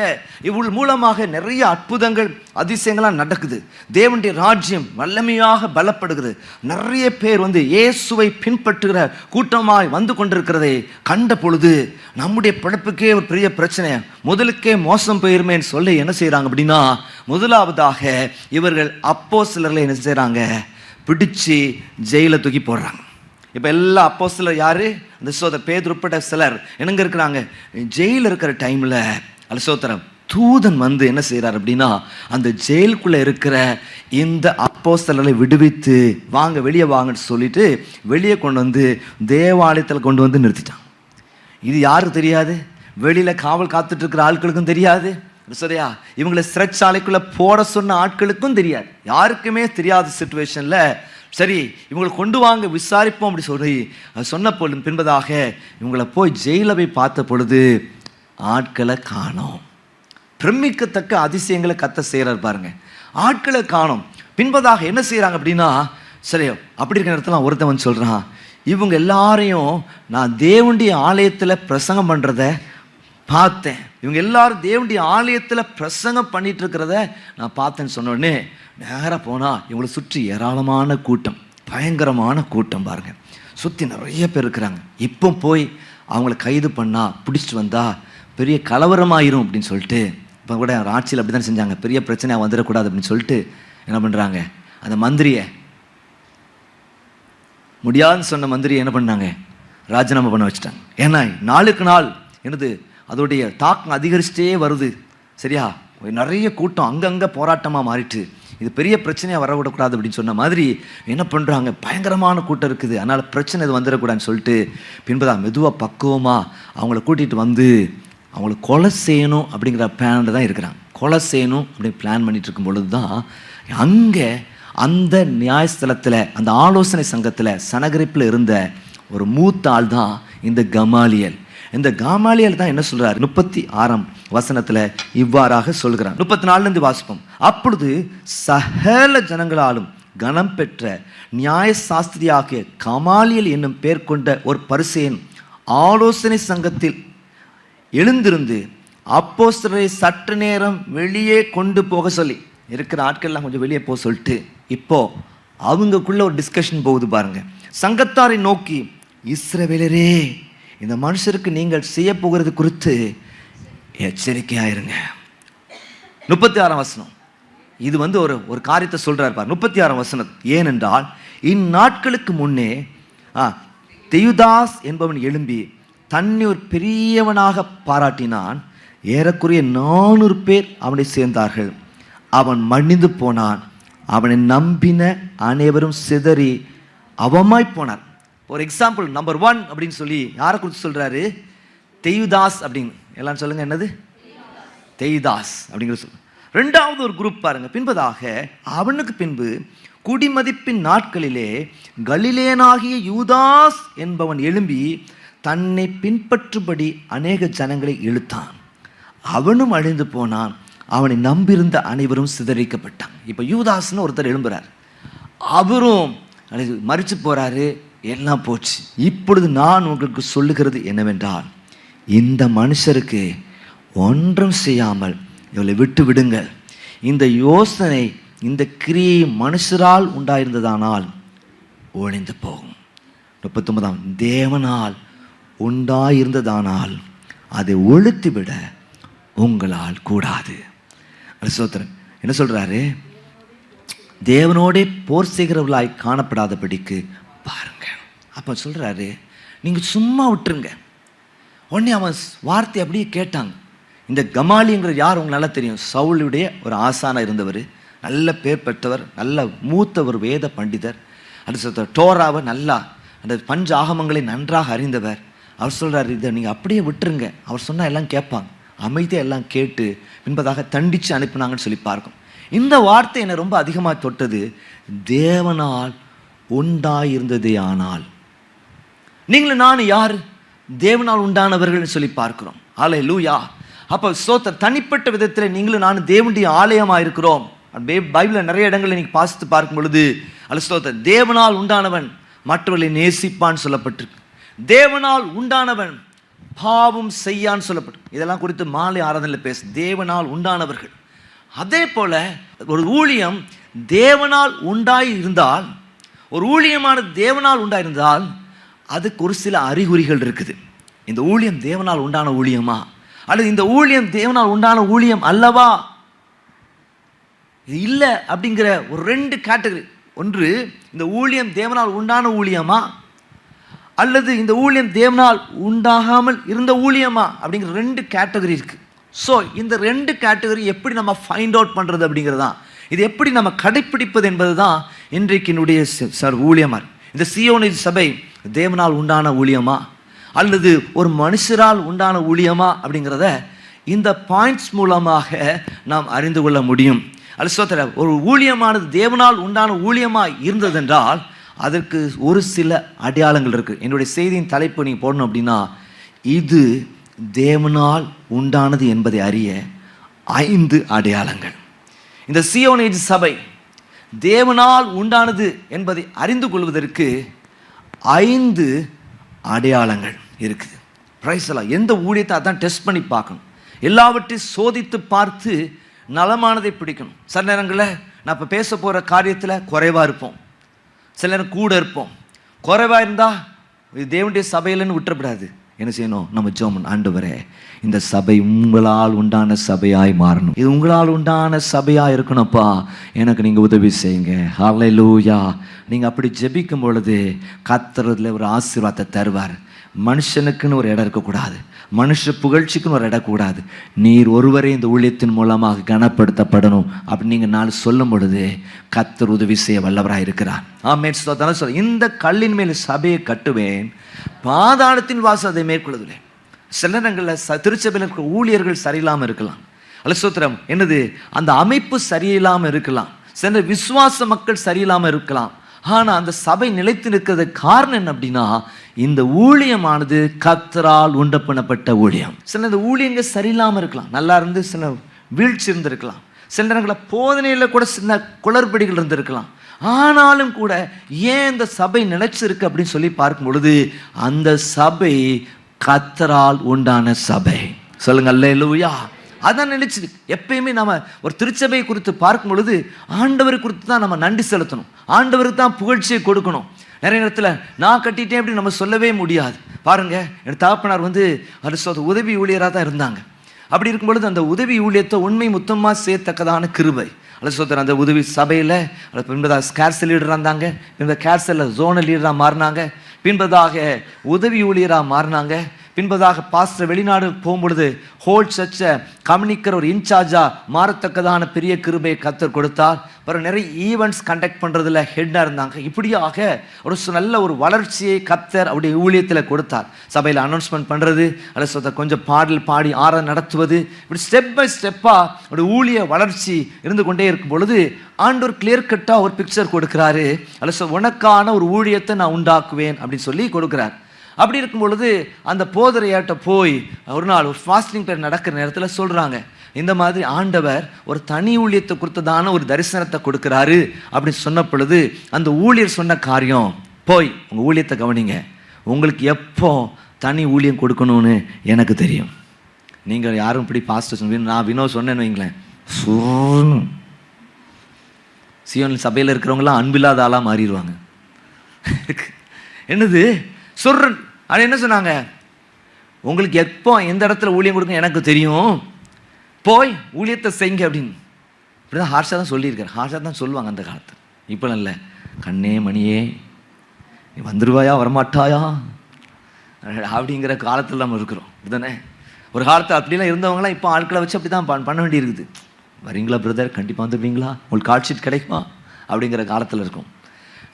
இவள் மூலமாக நிறைய அற்புதங்கள் அதிசயங்களாக நடக்குது. தேவனுடைய ராஜ்யம் வல்லமையாக பலப்படுகிறது. நிறைய பேர் வந்து இயேசுவை பின்பற்றுகிற கூட்டமாய் வந்து கொண்டிருக்கிறதை கண்ட பொழுது நம்முடைய பிழைப்புக்கே ஒரு பெரிய பிரச்சனை, முதலுக்கே மோசம் போயிருமேன்னு சொல்லி என்ன செய்கிறாங்க அப்படின்னா, முதலாவதாக இவர்கள் அப்போஸ்தலர்களை என்ன செய்கிறாங்க, பிடிச்சு ஜெயில தூக்கி போடுறாங்க. இப்போ எல்லா அப்போஸ்தலர் யாரு? அந்த பேதுரு உட்பட சிலர் என்னங்க இருக்கிறாங்க ஜெயில இருக்கிற டைம்ல அலசோத்திரம் தூதன் வந்து என்ன செய்யறார் அப்படின்னா, அந்த ஜெயிலுக்குள்ள இருக்கிற இந்த அப்போஸ்தலரை விடுவித்து வாங்க வெளியே வாங்கன்னு சொல்லிட்டு வெளியே கொண்டு வந்து தேவாலயத்தில் கொண்டு வந்து நிறுத்திட்டான். இது யாருக்கு தெரியாது? வெளியில காவல் காத்துட்டு இருக்கிற ஆட்களுக்கும் தெரியாது. சரியா? இவங்களை சிறைச்சாலைக்குள்ள போட சொன்ன ஆட்களுக்கும் தெரியாது. யாருக்குமே தெரியாத சிச்சுவேஷன்ல சரி இவங்களை கொண்டு வாங்க விசாரிப்போம் அப்படி சொல்லி சொன்ன பொழுது பின்பதாக இவங்களை போய் ஜெயில போய் பார்த்த பொழுது ஆட்களை காணோம். பிரமிக்கத்தக்க அதிசயங்களை கத்த செய்யறாரு பாருங்க. ஆட்களை காணோம். பின்பதாக என்ன செய்யறாங்க அப்படின்னா, சரி அப்படி இருக்கிற இடத்துல ஒருத்தவன் சொல்றான், இவங்க எல்லாரையும் நான் தேவனுடைய ஆலயத்தில் பிரசங்கம் பண்றத பார்த்தேன். இவங்க எல்லாரும் தேவனுடைய ஆலயத்தில் பிரசங்கம் பண்ணிட்டு இருக்கிறத நான் பார்த்தேன்னு சொன்னோடனே நேராக போனால் இவங்களை சுற்றி ஏராளமான கூட்டம், பயங்கரமான கூட்டம் பாருங்க. சுற்றி நிறைய பேர் இருக்கிறாங்க. இப்போ போய் அவங்கள கைது பண்ணால் பிடிச்சிட்டு வந்தால் பெரிய கலவரமாயிரும் அப்படின்னு சொல்லிட்டு, இப்போ கூட ஆட்சியில் அப்படி தான் செஞ்சாங்க, பெரிய பிரச்சனையாக வந்துடக்கூடாது அப்படின்னு சொல்லிட்டு என்ன பண்ணுறாங்க, அந்த மந்திரியை முடியாதுன்னு சொன்ன மந்திரியை என்ன பண்ணாங்க, ராஜினாமா பண்ண வச்சுட்டாங்க. ஏன்னா நாளுக்கு நாள் என்னது அதோடைய தாக்கம் அதிகரிச்சுட்டே வருது. சரியா? நிறைய கூட்டம் அங்கங்கே போராட்டமாக மாறிட்டு இது பெரிய பிரச்சனையாக வரவிடக்கூடாது அப்படின்னு சொன்ன மாதிரி என்ன பண்ணுறாங்க, பயங்கரமான கூட்டம் இருக்குது, அதனால் பிரச்சனை இது வந்துடக்கூடாதுன்னு சொல்லிட்டு பின்புதான் மெதுவாக பக்குவமாக அவங்கள கூட்டிகிட்டு வந்து அவங்கள கொலை செய்யணும் அப்படிங்கிற பிளானில் தான் இருக்கிறாங்க. கொலை செய்யணும் அப்படின்னு பிளான் பண்ணிட்டு இருக்கும் பொழுது தான் அங்கே அந்த நியாயஸ்தலத்தில், அந்த ஆலோசனை சங்கத்தில் சனகரிப்பில் இருந்த ஒரு மூத்த ஆள் தான் இந்த கமாலியல். இந்த கமாலியல் தான் என்ன சொல்றாரு, 36ஆம் வசனத்தில் இவ்வாறாக சொல்கிறார். 34 வாசிப்போம். அப்பொழுது சகல ஜனங்களாலும் கனம் பெற்ற நியாய சாஸ்திரியாகிய கமாலியல் என்னும் பெயர் கொண்ட ஒரு பரிசேயன் ஆலோசனை சங்கத்தில் எழுந்திருந்து அப்போஸ்தலரை சற்று நேரம் வெளியே கொண்டு போக சொல்லி, இருக்கிற ஆட்கள்லாம் கொஞ்சம் வெளியே போக சொல்லிட்டு இப்போ அவங்களுக்குள்ள ஒரு டிஸ்கஷன் போகுது பாருங்க. சங்கத்தாரை நோக்கி, இஸ்ரவேலரே, இந்த மனுஷருக்கு நீங்கள் செய்ய போகிறது குறித்து எச்சரிக்கையாயிருங்க. 36ஆம் வசனம். இது ஒரு காரியத்தை சொல்றாரு பாரு. 36ஆம் வசனம். ஏனென்றால் இந்நாட்களுக்கு முன்னே தெயுதாஸ் என்பவன் எழும்பி தன்னை ஒரு பெரியவனாக பாராட்டினான். ஏறக்குறைய 400 பேர் அவனை சேர்ந்தார்கள். அவன் மடிந்து போனான். அவனை நம்பின அனைவரும் சிதறி அவமாய் போனார். ஒரு எக்ஸாம்பிள் நம்பர் 1 அப்படின்னு சொல்லி யாரை குறித்து சொல்றாரு, தெயுதாஸ் அப்படின்னு. எல்லாம் சொல்லுங்க, என்னது? தெயுதாஸ் அப்படிங்கிற சொல்ல. ரெண்டாவது ஒரு குரூப் பாருங்க. பின்பதாக அவனுக்கு பின்பு குடிமதிப்பின் நாட்களிலே கலிலேயனாகிய யூதாஸ் என்பவன் எழும்பி தன்னை பின்பற்றும்படி அநேக ஜனங்களை இழுத்தான். அவனும் அழிந்து போனான். அவனை நம்பியிருந்த அனைவரும் சிதறிக்கப்பட்டான். இப்போ யூதாஸ்னு ஒருத்தர் எழும்புறார், அவரும் மறிச்சு போறாரு, எல்லாம் போச்சு. இப்பொழுது நான் உங்களுக்கு சொல்லுகிறது என்னவென்றால், இந்த மனுஷருக்கு ஒன்றும் செய்யாமல் இவளை விட்டு விடுங்கள். இந்த யோசனை, இந்த கிரியை மனுஷரால் உண்டாயிருந்ததானால் ஒழிந்து போகும். 39ஆம், தேவனால் உண்டாயிருந்ததானால் அதை ஒழித்துவிட உங்களால் கூடாது. சோத்திரன் என்ன சொல்றாரு, தேவனோடே போர் செய்கிறவர்களாய் காணப்படாதபடிக்கு பாருங்க. அப்போ சொல்றாரு, நீங்க சும்மா விட்டுருங்க. உடனே அவன் வார்த்தை அப்படியே கேட்டாங்க. இந்த கமாலிங்கிற யார் உங்களுக்கு நல்லா தெரியும், சவுளுடைய ஒரு ஆசானா இருந்தவர், நல்ல பேர் பெற்றவர், நல்ல மூத்தவர், வேத பண்டிதர். அது டோராவை நல்லா, அந்த பஞ்ச ஆகமங்களை நன்றாக அறிந்தவர். அவர் சொல்றாரு, இதை நீங்க அப்படியே விட்டுருங்க. அவர் சொன்னா எல்லாம் கேட்பாங்க. அமைதியாக எல்லாம் கேட்டு பின்பதாக தண்டித்து அனுப்பினாங்கன்னு சொல்லி பார்க்கும். இந்த வார்த்தை என்னை ரொம்ப அதிகமாக தொட்டது. தேவனால் உண்டாயிருந்ததே ஆனால் நீங்களும் நானும் யார், தேவனால் உண்டானவர்கள் சொல்லி பார்க்கிறோம். அல்லேலூயா. அப்போ ஸ்தோத்திரம். தனிப்பட்ட விதத்தில் நீங்களும் நானும் தேவனுடைய ஆலயமாக இருக்கிறோம். பைபிளில் நிறைய இடங்களில் இன்னைக்கு வாசித்து பார்க்கும் பொழுது அல்ல ஸ்தோத்திரம், தேவனால் உண்டானவன் மற்றவர்களை நேசிப்பான்னு சொல்லப்பட்டிருக்கு. தேவனால் உண்டானவன் பாவம் செய்யான்னு சொல்லப்பட்டு, இதெல்லாம் குறித்து மாலை ஆராதனையில் பேச, தேவனால் உண்டானவர்கள். அதே போல ஒரு ஊழியம் தேவனால் உண்டாய் இருந்தால், ஒரு ஊழியமான தேவனால் உண்டாயிருந்தால் அதுக்கு ஒரு சில அறிகுறிகள் இருக்குது. இந்த ஊழியம் தேவனால் உண்டான ஊழியமா, அல்லது இந்த ஊழியம் தேவனால் உண்டான ஊழியம் அல்லவா, இது இல்லை அப்படிங்கிற ஒரு 2 கேட்டகரி. ஒன்று, இந்த ஊழியம் தேவனால் உண்டான ஊழியமா, அல்லது இந்த ஊழியம் தேவனால் உண்டாகாமல் இருந்த ஊழியமா அப்படிங்கிற 2 கேட்டகரி இருக்கு. ஸோ இந்த 2 கேட்டகரி எப்படி நம்ம ஃபைண்ட் அவுட் பண்ணுறது அப்படிங்கிறது தான், இது எப்படி நம்ம கடைப்பிடிப்பது என்பது தான் இன்றைக்கு என்னுடைய ஊழியமாக. இந்த சீயோனி சபை தேவனால் உண்டான ஊழியமா அல்லது ஒரு மனுஷரால் உண்டான ஊழியமா அப்படிங்கிறத இந்த பாயிண்ட்ஸ் மூலமாக நாம் அறிந்து கொள்ள முடியும். அல்ல சோதர, ஒரு ஊழியமானது தேவனால் உண்டான ஊழியமாக இருந்ததென்றால் அதற்கு ஒரு சில அடையாளங்கள் இருக்குது. என்னுடைய செய்தியின் தலைப்பு நீங்கள் போடணும் அப்படின்னா, இது தேவனால் உண்டானது என்பதை அறிய 5 அடையாளங்கள். இந்த சீயோனேஜ் சபை தேவனால் உண்டானது என்பதை அறிந்து கொள்வதற்கு 5 அடையாளங்கள் இருக்குது. பிரைஸ்லாம். எந்த ஊழியத்தை அதான் டெஸ்ட் பண்ணி பார்க்கணும், எல்லாவற்றையும் சோதித்து பார்த்து நலமானதை பிடிக்கணும். சில நேரங்களில் நான் இப்போ பேச போகிற காரியத்தில் குறைவாக இருப்போம், சில நேரம் கூட இருப்போம். குறைவாக இருந்தால் இது தேவனுடைய சபையிலன்னு விட்டுறப்படாது. என்ன செய்யணும், நம்ம ஜெபம், ஆண்டவரே இந்த சபை உங்களால் உண்டான சபையாய் மாறணும், இது உங்களால் உண்டான சபையாக இருக்கணும்ப்பா, எனக்கு நீங்கள் உதவி செய்யுங்க. ஹல்லேலூயா. நீங்கள் அப்படி ஜெபிக்கும் பொழுது கர்த்தர் ஒரு ஆசீர்வாதத்தை தருவார். மனுஷனுக்குன்னு ஒரு இடம் இருக்கக்கூடாது, மனுஷ புகழ்ச்சிக்குன்னு ஒரு இடம் கூடாது. நீர் ஒருவரே இந்த ஊழியத்தின் மூலமாக கனப்படுத்தப்படணும் அப்படின்னு நீங்கள் நாள் சொல்லும் பொழுது கர்த்தர் உதவி செய்ய வல்லவராக இருக்கிறார். ஆமென். சொல்ல இந்த கல்லின் மேல் சபையை கட்டுவேன், பாதாளத்தின் வாசல் அதை மேற்கொள்ளுவேன். சில நேரங்களில் திருச்சபையில் இருக்கிற ஊழியர்கள் சரியில்லாமல் இருக்கலாம், அல்ல என்னது அந்த அமைப்பு சரியில்லாமல் இருக்கலாம், சில விசுவாச மக்கள் சரியில்லாமல் இருக்கலாம். ஆனால் அந்த சபை நிலைத்து நிற்கிறதுக்கு காரணம் என்ன அப்படின்னா, இந்த ஊழியமானது கர்த்தரால் உண்டு பண்ணப்பட்ட ஊழியம். சில இந்த ஊழியங்கள் சரியில்லாமல் இருக்கலாம், நல்லா இருந்து சில வீழ்ச்சி இருந்திருக்கலாம், சில நேரங்களில் போதனையில் கூட சின்ன குளறுபடிகள் இருந்திருக்கலாம். ஆனாலும் கூட ஏன் இந்த சபை நிலைச்சிருக்கு அப்படின்னு சொல்லி பார்க்கும் பொழுது அந்த சபை கர்த்தரால் உண்டான சபை. சொல்லுங்க அல்லேலூயா. அதான் நினைச்சிருக்கு. எப்பயுமே நம்ம ஒரு திருச்சபையை குறித்து பார்க்கும் பொழுது ஆண்டவரை குறித்து தான் நம்ம நன்றி செலுத்தணும், ஆண்டவருக்கு தான் புகழ்ச்சியை கொடுக்கணும். நிறைய நேரத்தில் நான் கட்டிட்டேன் அப்படின்னு நம்ம சொல்லவே முடியாது. பாருங்க, என் தகப்பனார் உதவி ஊழியராக தான் இருந்தாங்க. அப்படி இருக்கும் பொழுது அந்த உதவி ஊழியத்தை உண்மை முத்தமாக செய்யத்தக்கதான கிருபை. அந்த உதவி சபையில் பின்பதாக ஸ்கேர்சல் லீடராக இருந்தாங்க, பின்பதாக கேர்சலில் ஜோனல் லீடராக மாறினாங்க, பின்பதாக உதவி ஊழியராக மாறினாங்க, பின்பதாக பாஸ்டர் வெளிநாடு போகும்பொழுது ஹோல் சர்ச்சை கம்யூனிக்கிற ஒரு இன்சார்ஜாக மாறத்தக்கதான பெரிய கிருபையை கர்த்தர் கொடுத்தார். அப்புறம் நிறைய ஈவெண்ட்ஸ் கண்டக்ட் பண்ணுறதுல ஹெட்டாக இருந்தாங்க. இப்படியாக ஒரு நல்ல ஒரு வளர்ச்சியை கர்த்தர் அவருடைய ஊழியத்தில் கொடுத்தார். சபையில் அனௌன்ஸ்மெண்ட் பண்ணுறது, அல்ல கொஞ்சம் பாடல் பாடி ஆராதனை நடத்துவது, இப்படி ஸ்டெப் பை ஸ்டெப்பாக அவருடைய ஊழிய வளர்ச்சி இருந்து கொண்டே இருக்கும் பொழுது ஆண்டவர் கிளியர் கட்டாக ஒரு பிக்சர் கொடுக்குறாரு. அல்ல உனக்கான ஒரு ஊழியத்தை நான் உண்டாக்குவேன் அப்படின்னு சொல்லி கொடுக்குறார். அப்படி இருக்கும் பொழுது அந்த போதரையாட்ட போய் ஒரு நாள் ஒரு ஃபாஸ்டிங் பேர் நடக்கிற நேரத்தில் சொல்கிறாங்க, இந்த மாதிரி ஆண்டவர் ஒரு தனி ஊழியத்தை கொடுத்ததான ஒரு தரிசனத்தை கொடுக்குறாரு அப்படின்னு சொன்ன பொழுது அந்த ஊழியர் சொன்ன காரியம், போய் உங்கள் ஊழியத்தை கவனிங்க, உங்களுக்கு எப்போ தனி ஊழியம் கொடுக்கணும்னு எனக்கு தெரியும். நீங்கள் யாரும் இப்படி பாஸ்டர் நான் வினோ சொன்னேன்னு வைங்களேன், சியோன் சபையில் இருக்கிறவங்களாம் அன்பில்லாத ஆளாக மாறிடுவாங்க. என்னது சொல்றேன், அது என்ன சொன்னாங்க, உங்களுக்கு எப்போ எந்த இடத்துல ஊழியம் கொடுக்க எனக்கு தெரியும், போய் ஊழியத்தை செய்யுங்க அப்படின்னு. இப்படிதான் ஹார்ஷாக தான் சொல்லியிருக்காரு, ஹார்ஷாக தான் சொல்லுவாங்க அந்த காலத்தில். இப்போ இல்லை, கண்ணே மணியே நீ வந்துருவாயா வரமாட்டாயா அப்படிங்கிற காலத்தில் நம்ம இருக்கிறோம். இதுதானே ஒரு காலத்தில் அப்படிலாம் இருந்தவங்களாம் இப்போ ஆட்களை வச்சு அப்படி தான் பண்ண வேண்டி இருக்குது. வரீங்களா பிரதர், கண்டிப்பாக வந்துடுவீங்களா, உங்களுக்கு கால் ஷீட் கிடைக்குமா அப்படிங்கிற காலத்தில் இருக்கும்.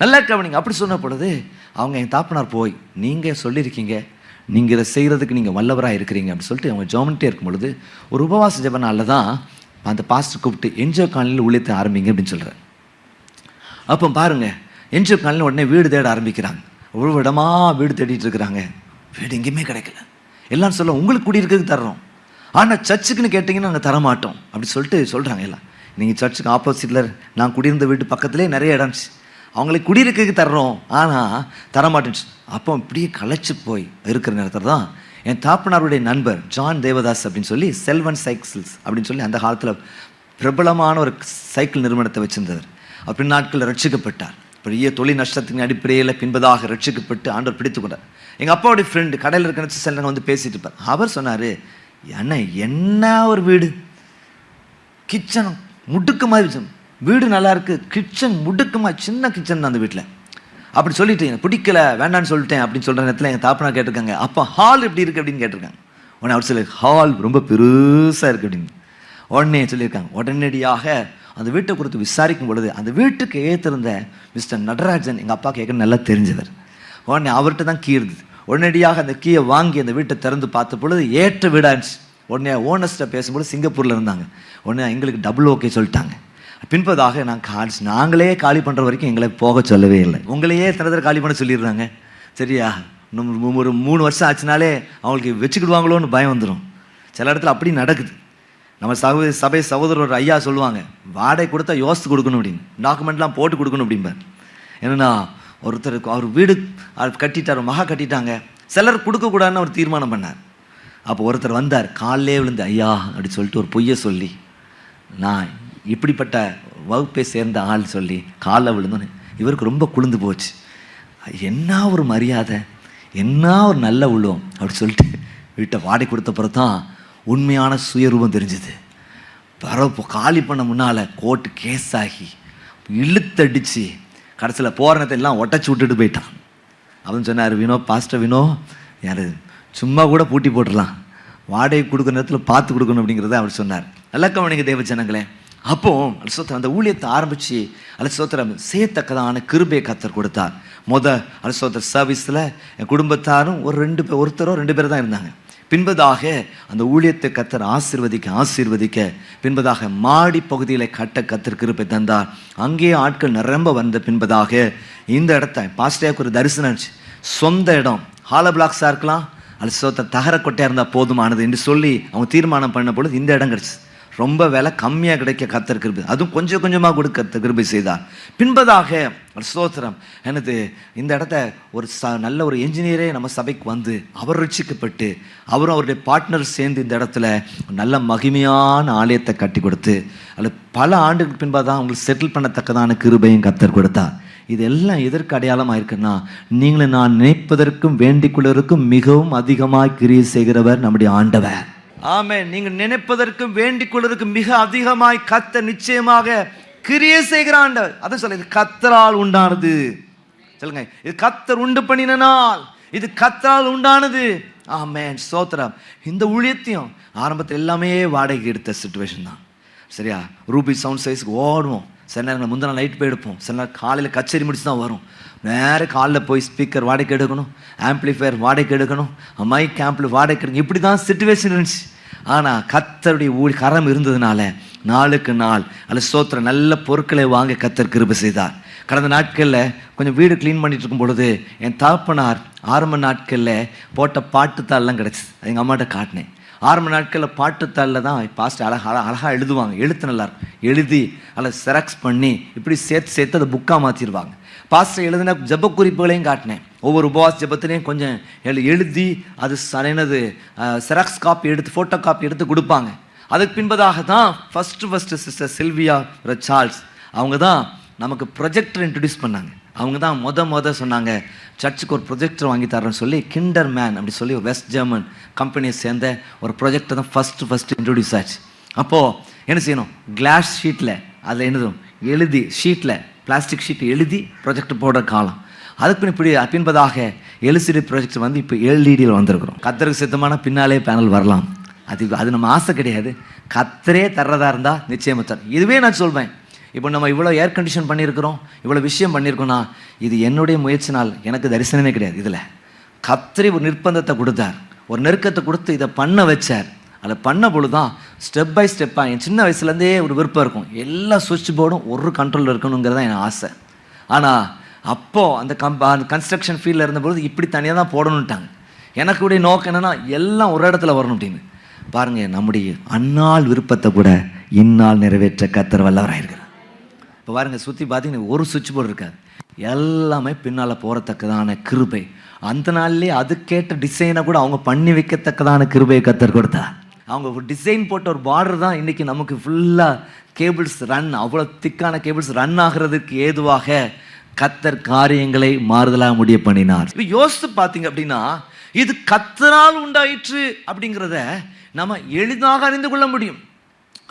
நல்லா கவனிங்க. அப்படி சொன்ன பொழுது அவங்க என் தாப்பனார் போய், நீங்கள் சொல்லியிருக்கீங்க நீங்கள் இதை செய்கிறதுக்கு நீங்கள் வல்லவராக இருக்கிறீங்க அப்படின்னு சொல்லிட்டு அவங்க ஜெபம்ட்டே இருக்கும் பொழுது ஒரு உபவாச ஜெப நாளில் தான் அந்த பாஸ்டர் கூப்பிட்டு என்ஜிஓ காலனியில் ஊழியத்தை ஆரம்பிங்க அப்படின்னு சொல்கிறார். அப்போ பாருங்கள், என்ஜிஓ காலனியில் உடனே வீடு தேட ஆரம்பிக்கிறாங்க. ஒரு இடமாக வீடு தேடிட்டு இருக்கிறாங்க, வீடு எங்கேயுமே கிடைக்கல. எல்லாம் சொல்ல உங்களுக்கு குடியிருக்கிறதுக்கு தர்றோம், ஆனால் சர்ச்சுக்குன்னு கேட்டிங்கன்னா நாங்கள் தரமாட்டோம் அப்படி சொல்லிட்டு சொல்கிறாங்க. எல்லாம் நீங்கள் சர்ச்சுக்கு ஆப்போசிட்டில் நான் குடியிருந்த வீட்டு பக்கத்துலேயே நிறைய இடம்ச்சு, அவங்களுக்கு குடியிருக்கிறதுக்கு தர்றோம் ஆனால் தரமாட்டேன்ச்சு. அப்போ இப்படியே களைச்சி போய் இருக்கிற நேரத்தில் தான் என் தாப்பனாருடைய நண்பர் ஜான் தேவதாஸ் அப்படின்னு சொல்லி செல்வன் சைக்கிள்ஸ் அப்படின்னு சொல்லி அந்த காலத்தில் பிரபலமான ஒரு சைக்கிள் நிறுவனத்தை வச்சிருந்தவர். அப்படி நாட்களில் ரட்சிக்கப்பட்டார். பெரிய தொழில் நஷ்டத்தின் அடிப்படையில் பின்பதாக ரட்சிக்கப்பட்டு ஆண்டவர் பிடித்து கொண்டார். எங்கள் அப்பாவுடைய ஃப்ரெண்டு கடையில் இருக்கிற சில நேரம் வந்து பேசிட்டு இருப்பார். அவர் சொன்னார், என்ன ஒரு வீடு, கிச்சன் முடுக்கு மாதிரி, வீடு நல்லா இருக்கு, கிச்சன் முடுக்குமா, சின்ன கிச்சன் தான் அந்த வீட்டில் அப்படி சொல்லிட்டு பிடிக்கல வேண்டான்னு சொல்லிட்டேன் அப்படின்னு சொல்கிற நேரத்தில் எங்கள் தாப்பனா கேட்டிருக்காங்க, அப்போ ஹால் எப்படி இருக்குது அப்படின்னு கேட்டிருக்காங்க. உடனே அவர் சொல்லி, ஹால் ரொம்ப பெருசாக இருக்குது அப்படின்னு உடனே சொல்லியிருக்காங்க. உடனடியாக அந்த வீட்டை குறித்து விசாரிக்கும் பொழுது அந்த வீட்டுக்கு ஏற்றிருந்த மிஸ்டர் நடராஜன் எங்கள் அப்பா கேட்க நல்லா தெரிஞ்சவர். உடனே அவர்கிட்ட தான் கீ இருந்தது. உடனடியாக அந்த கீயை வாங்கி அந்த வீட்டை திறந்து பார்த்த பொழுது ஏற்ற வீடாச்சு. உடனே ஓனர்ஸ்ட்டை பேசும்போது சிங்கப்பூரில் இருந்தாங்க. உடனே எங்களுக்கு டபுள் ஓகே சொல்லிட்டாங்க. பின்பதாக நாங்களே காலி பண்ணுற வரைக்கும் எங்களை போக சொல்லவே இல்லை. உங்களையே திறந்த காலி பண்ண சொல்லிடுறாங்க. சரியா, இன்னும் ஒரு 3 வருஷம் ஆச்சுனாலே அவங்களுக்கு வச்சுக்கிடுவாங்களோன்னு பயம் வந்துடும். சில இடத்துல அப்படி நடக்குது. நம்ம சபை சகோதரர் ஐயா சொல்லுவாங்க, வாடகை கொடுத்தா யோசித்து கொடுக்கணும் அப்படின்னு, டாக்குமெண்ட்லாம் போட்டு கொடுக்கணும் அப்படிம்பார். என்னென்னா ஒருத்தருக்கு அவர் வீடு கட்டிட்டார், மகா கட்டிட்டாங்க, சிலர் கொடுக்கக்கூடாதுன்னு அவர் தீர்மானம் பண்ணார். அப்போ ஒருத்தர் வந்தார், காலிலே விழுந்து ஐயா அப்படி சொல்லிட்டு ஒரு பொய்யை சொல்லி, நான் இப்படிப்பட்ட வகுப்பை சேர்ந்த ஆள் சொல்லி காலில் விழுந்தோன்னு இவருக்கு ரொம்ப குளிர்ந்து போச்சு. என்ன ஒரு மரியாதை, என்ன ஒரு நல்ல உள்ளம் அப்படி சொல்லிட்டு வீட்டை வாடகை கொடுத்தப்புறம் தான் உண்மையான சுயரூபம் தெரிஞ்சுது. பரவ காலி பண்ண முன்னால் கோர்ட்டு கேஸ் ஆகி இழுத்தடிச்சு கடைசியில் போகிறனத்தை எல்லாம் ஒட்டச்சி விட்டுட்டு போயிட்டான். அவன் சொன்னார், வினோ பாஸ்டர் வினோ, யார் சும்மா கூட பூட்டி போட்டுடலாம், வாடகை கொடுக்குற நேரத்தில் பார்த்து கொடுக்கணும் அப்படிங்கிறத அவர் சொன்னார். நல்ல கவனிங்க தேவ ஜனங்களே. அப்போ அலசோத்திரம் அந்த ஊழியத்தை ஆரம்பித்து அலசோத்திரம் செய்யத்தக்கதான கிருபையை கர்த்தர் கொடுத்தார். அலசோத்திர சர்வீஸில் என் குடும்பத்தாரும் ஒருத்தரோ 2 பேர் தான் இருந்தாங்க. பின்பதாக அந்த ஊழியத்தை கர்த்தர் ஆசீர்வதிக்க பின்பதாக மாடி பகுதியில் கர்த்தர் கிருபை தந்தார். அங்கேயே ஆட்கள் நிரம்ப வந்த பின்பதாக இந்த இடத்த பாஸ்டேக்கு ஒரு தரிசனம் இருந்துச்சு. சொந்த இடம் ஹாலோ பிளாக்ஸாக இருக்கலாம், அலசோத்திர தகர கொட்டையாக இருந்தால் போதுமானது என்று சொல்லி அவங்க தீர்மானம் பண்ண பொழுது இந்த இடம் கிடச்சி. ரொம்ப விலை கம்மியாக கிடைக்க கர்த்தர் கிருபை, அதுவும் கொஞ்சம் கொஞ்சமாக கொடுக்க கிருபை செய்தார். பின்பதாக ஸ்தோத்திரம் எனது இந்த இடத்த ஒரு நல்ல ஒரு என்ஜினியரே நம்ம சபைக்கு வந்து அவர் ரட்சிக்கப்பட்டு அவரும் அவருடைய பார்ட்னர் சேர்ந்து இந்த இடத்துல நல்ல மகிமையான ஆலயத்தை கட்டி கொடுத்து அதில் பல ஆண்டுகளுக்கு பின்பாக தான் அவங்களுக்கு செட்டில் பண்ணத்தக்கதான கிருபையும் கர்த்தர் கொடுத்தார். இதெல்லாம் எதற்கு அடையாளமாக இருக்குன்னா, நீங்களும் நான் நினைப்பதற்கும் வேண்டிக்கொள்வதற்கும் மிகவும் அதிகமாக கிரியை செய்கிறவர் நம்முடைய ஆண்டவர். ஆமென். நீங்கள் நினைப்பதற்கும் வேண்டிக் கொள்வதற்கும் மிக அதிகமாய் கர்த்தர் நிச்சயமாக கிரியை செய்கிற ஆண்டவர். அதான் சொல்ல, இது கர்த்தரால் உண்டானது. சொல்லுங்க, இது கர்த்தர் உண்டு பண்ணின நாள், இது கர்த்தரால் உண்டானது. ஆமென், ஸ்தோத்திரம். இந்த ஊழியத்தையும் ஆரம்பத்தில் எல்லாமே வாடகைக்கு எடுத்த சிச்சுவேஷன் தான். சரியா, ரூபி சவுண்ட் சைஸ்க்கு ஓடுவோம். சில நேரங்கள் முந்தின நாள் லைட் போய் எடுப்போம், சில நேரம் காலையில் கச்சேரி முடிச்சு தான் வரும். நேரம் காலையில் போய் ஸ்பீக்கர் வாடகைக்கு எடுக்கணும், ஆம்பிளிஃபயர் வாடகைக்கு எடுக்கணும், மைக் ஆம்பிள் வாடகைக்கு எடுக்கணும். இப்படி தான் சிச்சுவேஷன் இருந்துச்சு. ஆனால் கர்த்தருடைய கரம் இருந்ததுனால நாளுக்கு நாள் ஸ்தோத்திரம் நல்ல பொருட்களை வாங்க கர்த்தர் கிருபை செய்தார். கடந்த நாட்களில் கொஞ்சம் வீடு க்ளீன் பண்ணிட்டு இருக்கும் பொழுது என் தகப்பனார் ஆரம்ப நாட்களில் போட்ட பாட்டுத்தாள்லாம் கிடச்சிது. அது எங்கள் அம்மாட்ட காட்டினேன். ஆரம்ப நாட்களில் பாட்டுத்தாளில் தான் பாஸ்ட் அழகாக எழுதுவாங்க, எழுத்து நல்லாயிருக்கும். எழுதி அதில் செராக்ஸ் பண்ணி இப்படி சேர்த்து அதை புக்காக மாற்றிடுவாங்க. பாஸ்டர் எழுதின ஜப குறிப்புகளையும் காட்டினேன். ஒவ்வொரு உபவாச ஜபத்திலையும் கொஞ்சம் எழுதி அது சரியானது செராக்ஸ் காப்பி எடுத்து ஃபோட்டோ காப்பி எடுத்து கொடுப்பாங்க. அதுக்கு பின்பதாக தான் ஃபஸ்ட்டு சிஸ்டர் சில்வியா சார்ல்ஸ் அவங்க தான் நமக்கு ப்ரொஜெக்டர் இன்ட்ரடியூஸ் பண்ணாங்க. அவங்க தான் முத சொன்னாங்க, சர்ச்சுக்கு ஒரு ப்ரொஜெக்டர் வாங்கி தரேன்னு சொல்லி கிண்டர் மேன் அப்படி சொல்லி வெஸ்ட் ஜெர்மன் கம்பெனியை சேர்ந்த ஒரு ப்ரொஜெக்டர் தான் ஃபஸ்ட்டு இன்ட்ரடியூஸ் ஆச்சு. அப்போது என்ன செய்யணும், கிளாஸ் ஷீட்டில் அதில் என்னதும் எழுதி ஷீட்டில் பிளாஸ்டிக் ஷீட் எழுதி ப்ரொஜெக்டர் போடுற காலம். அதுக்கு இப்படி பின்பதாக எல்சிடி ப்ரொஜெக்டர் வந்து இப்போ எல்இடியில் வந்திருக்கிறோம். கர்த்தருக்கு சித்தமான பின்னாலே பேனல் வரலாம். அது நம்ம ஆசை கிடையாது, கர்த்தரே தர்றதா இருந்தால் நிச்சயமாக தர். இதுவே நான் சொல்வேன், இப்போ நம்ம இவ்வளோ ஏர் கண்டிஷன் பண்ணியிருக்கிறோம், இவ்வளோ விஷயம் பண்ணியிருக்கோன்னா இது என்னுடைய முயற்சினால் எனக்கு தரிசனமே கிடையாது. இதில் கர்த்தரே ஒரு நிர்பந்தத்தை கொடுத்தார், ஒரு நெருக்கத்தை கொடுத்து இதை பண்ண வச்சார். அதை பண்ண பொழுது தான் ஸ்டெப் பை ஸ்டெப்பாக என் சின்ன வயசுலேருந்தே ஒரு விருப்பம் இருக்கும், எல்லா சுவிட்ச் போர்டும் ஒரு கண்ட்ரோலில் இருக்கணுங்கிறது தான் என் ஆசை. ஆனால் அப்போது அந்த கன்ஸ்ட்ரக்ஷன் ஃபீல்டில் இருந்தபோது இப்படி தனியாக தான் போடணுன்ட்டாங்க. எனக்கு உடைய நோக்கம் என்னென்னா எல்லாம் ஒரு இடத்துல வரணும் அப்படின்னு. பாருங்கள், நம்முடைய அந்நாள் விருப்பத்தை கூட இந்நாள் நிறைவேற்ற கர்த்தர் வல்லவராக இருக்கிறார். இப்போ பாருங்கள், சுற்றி பார்த்தீங்கன்னா ஒரு சுவிட்ச் போர்டு இருக்காது, எல்லாமே பின்னால் போகிறத்தக்கதான கிருபை. அந்த நாள்லேயே அதுக்கேற்ற டிசைனை கூட அவங்க பண்ணி வைக்கத்தக்கதான கிருபையை கர்த்தர் கொடுத்தார். அவங்க ஒரு டிசைன் போட்ட ஒரு பார்டர் தான் இன்றைக்கி நமக்கு ஃபுல்லாக கேபிள்ஸ் ரன், அவ்வளோ திக்கான கேபிள்ஸ் ரன் ஆகிறதுக்கு ஏதுவாக கர்த்தர் காரியங்களை மாறுதலாக முடிய பண்ணினார். இப்போ யோசித்து பார்த்தீங்க அப்படின்னா இது கர்த்தரால் உண்டாயிற்று அப்படிங்கிறத நம்ம எளிதாக அறிந்து கொள்ள முடியும்.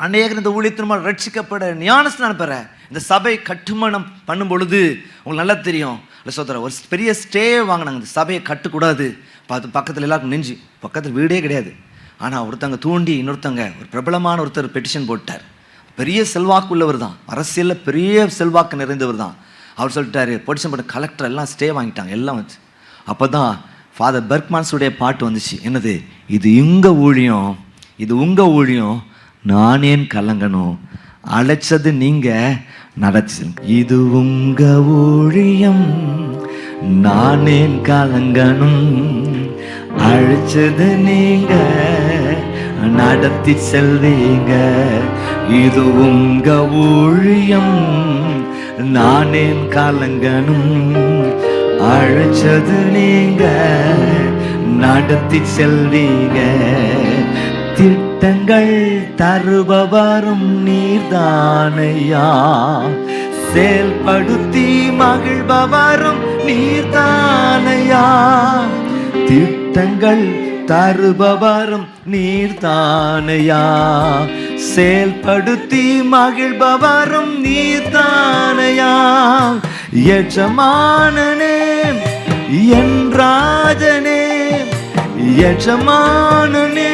அநேகர் இந்த ஊழியத்தின் ரட்சிக்கப்பட ஞானஸ்நானம் பெற இந்த சபை கட்டுமானம் பண்ணும் பொழுது உங்களுக்கு நல்லா தெரியும், ஒரு பெரிய ஸ்டே வாங்கினாங்க. இந்த சபையை கட்டக்கூடாது, பக்கத்தில் எல்லாருக்கும் நெஞ்சு, பக்கத்தில் வீடே கிடையாது. ஆனால் ஒருத்தங்க தூண்டி இன்னொருத்தங்க ஒரு பிரபலமான ஒருத்தர் பெட்டிஷன் போட்டார். பெரிய செல்வாக்கு உள்ளவர் தான், அரசியலில் பெரிய செல்வாக்கு நிறைந்தவர் தான். அவர் சொல்லிட்டார், பெட்டிஷன் போட்ட கலெக்டர் எல்லாம் ஸ்டே வாங்கிட்டாங்க எல்லாம் வச்சு. அப்போ தான் ஃபாதர் பெர்க்மான்ஸுடைய பாட்டு வந்துச்சு, என்னது, இது உங்கள் ஊழியம், இது உங்கள் ஊழியம், நான் ஏன் கலங்கணும், அழைச்சது நீங்கள் நடச்சு, இது உங்க ஊழியம், நான் ஏன் கலங்கணும், அழைச்சது நீங்க நடத்தி செல்வீங்க, இது உங்க ஊழியம், நான் ஏன் கலங்கணும், அழைச்சது நீங்க நடத்தி செல்வீங்க, திட்டங்கள் தருபவரும் நீர்தானையா, செயல்படுத்தி மகிழ்பவரும் நீர்தானையா, திட்டங்கள் தருபவரும் நீர்தானையா, செயல்படுத்தி மகிழ்பவரும் நீர்தானையா, எஜமானனே என் ராஜனே எஜமானனே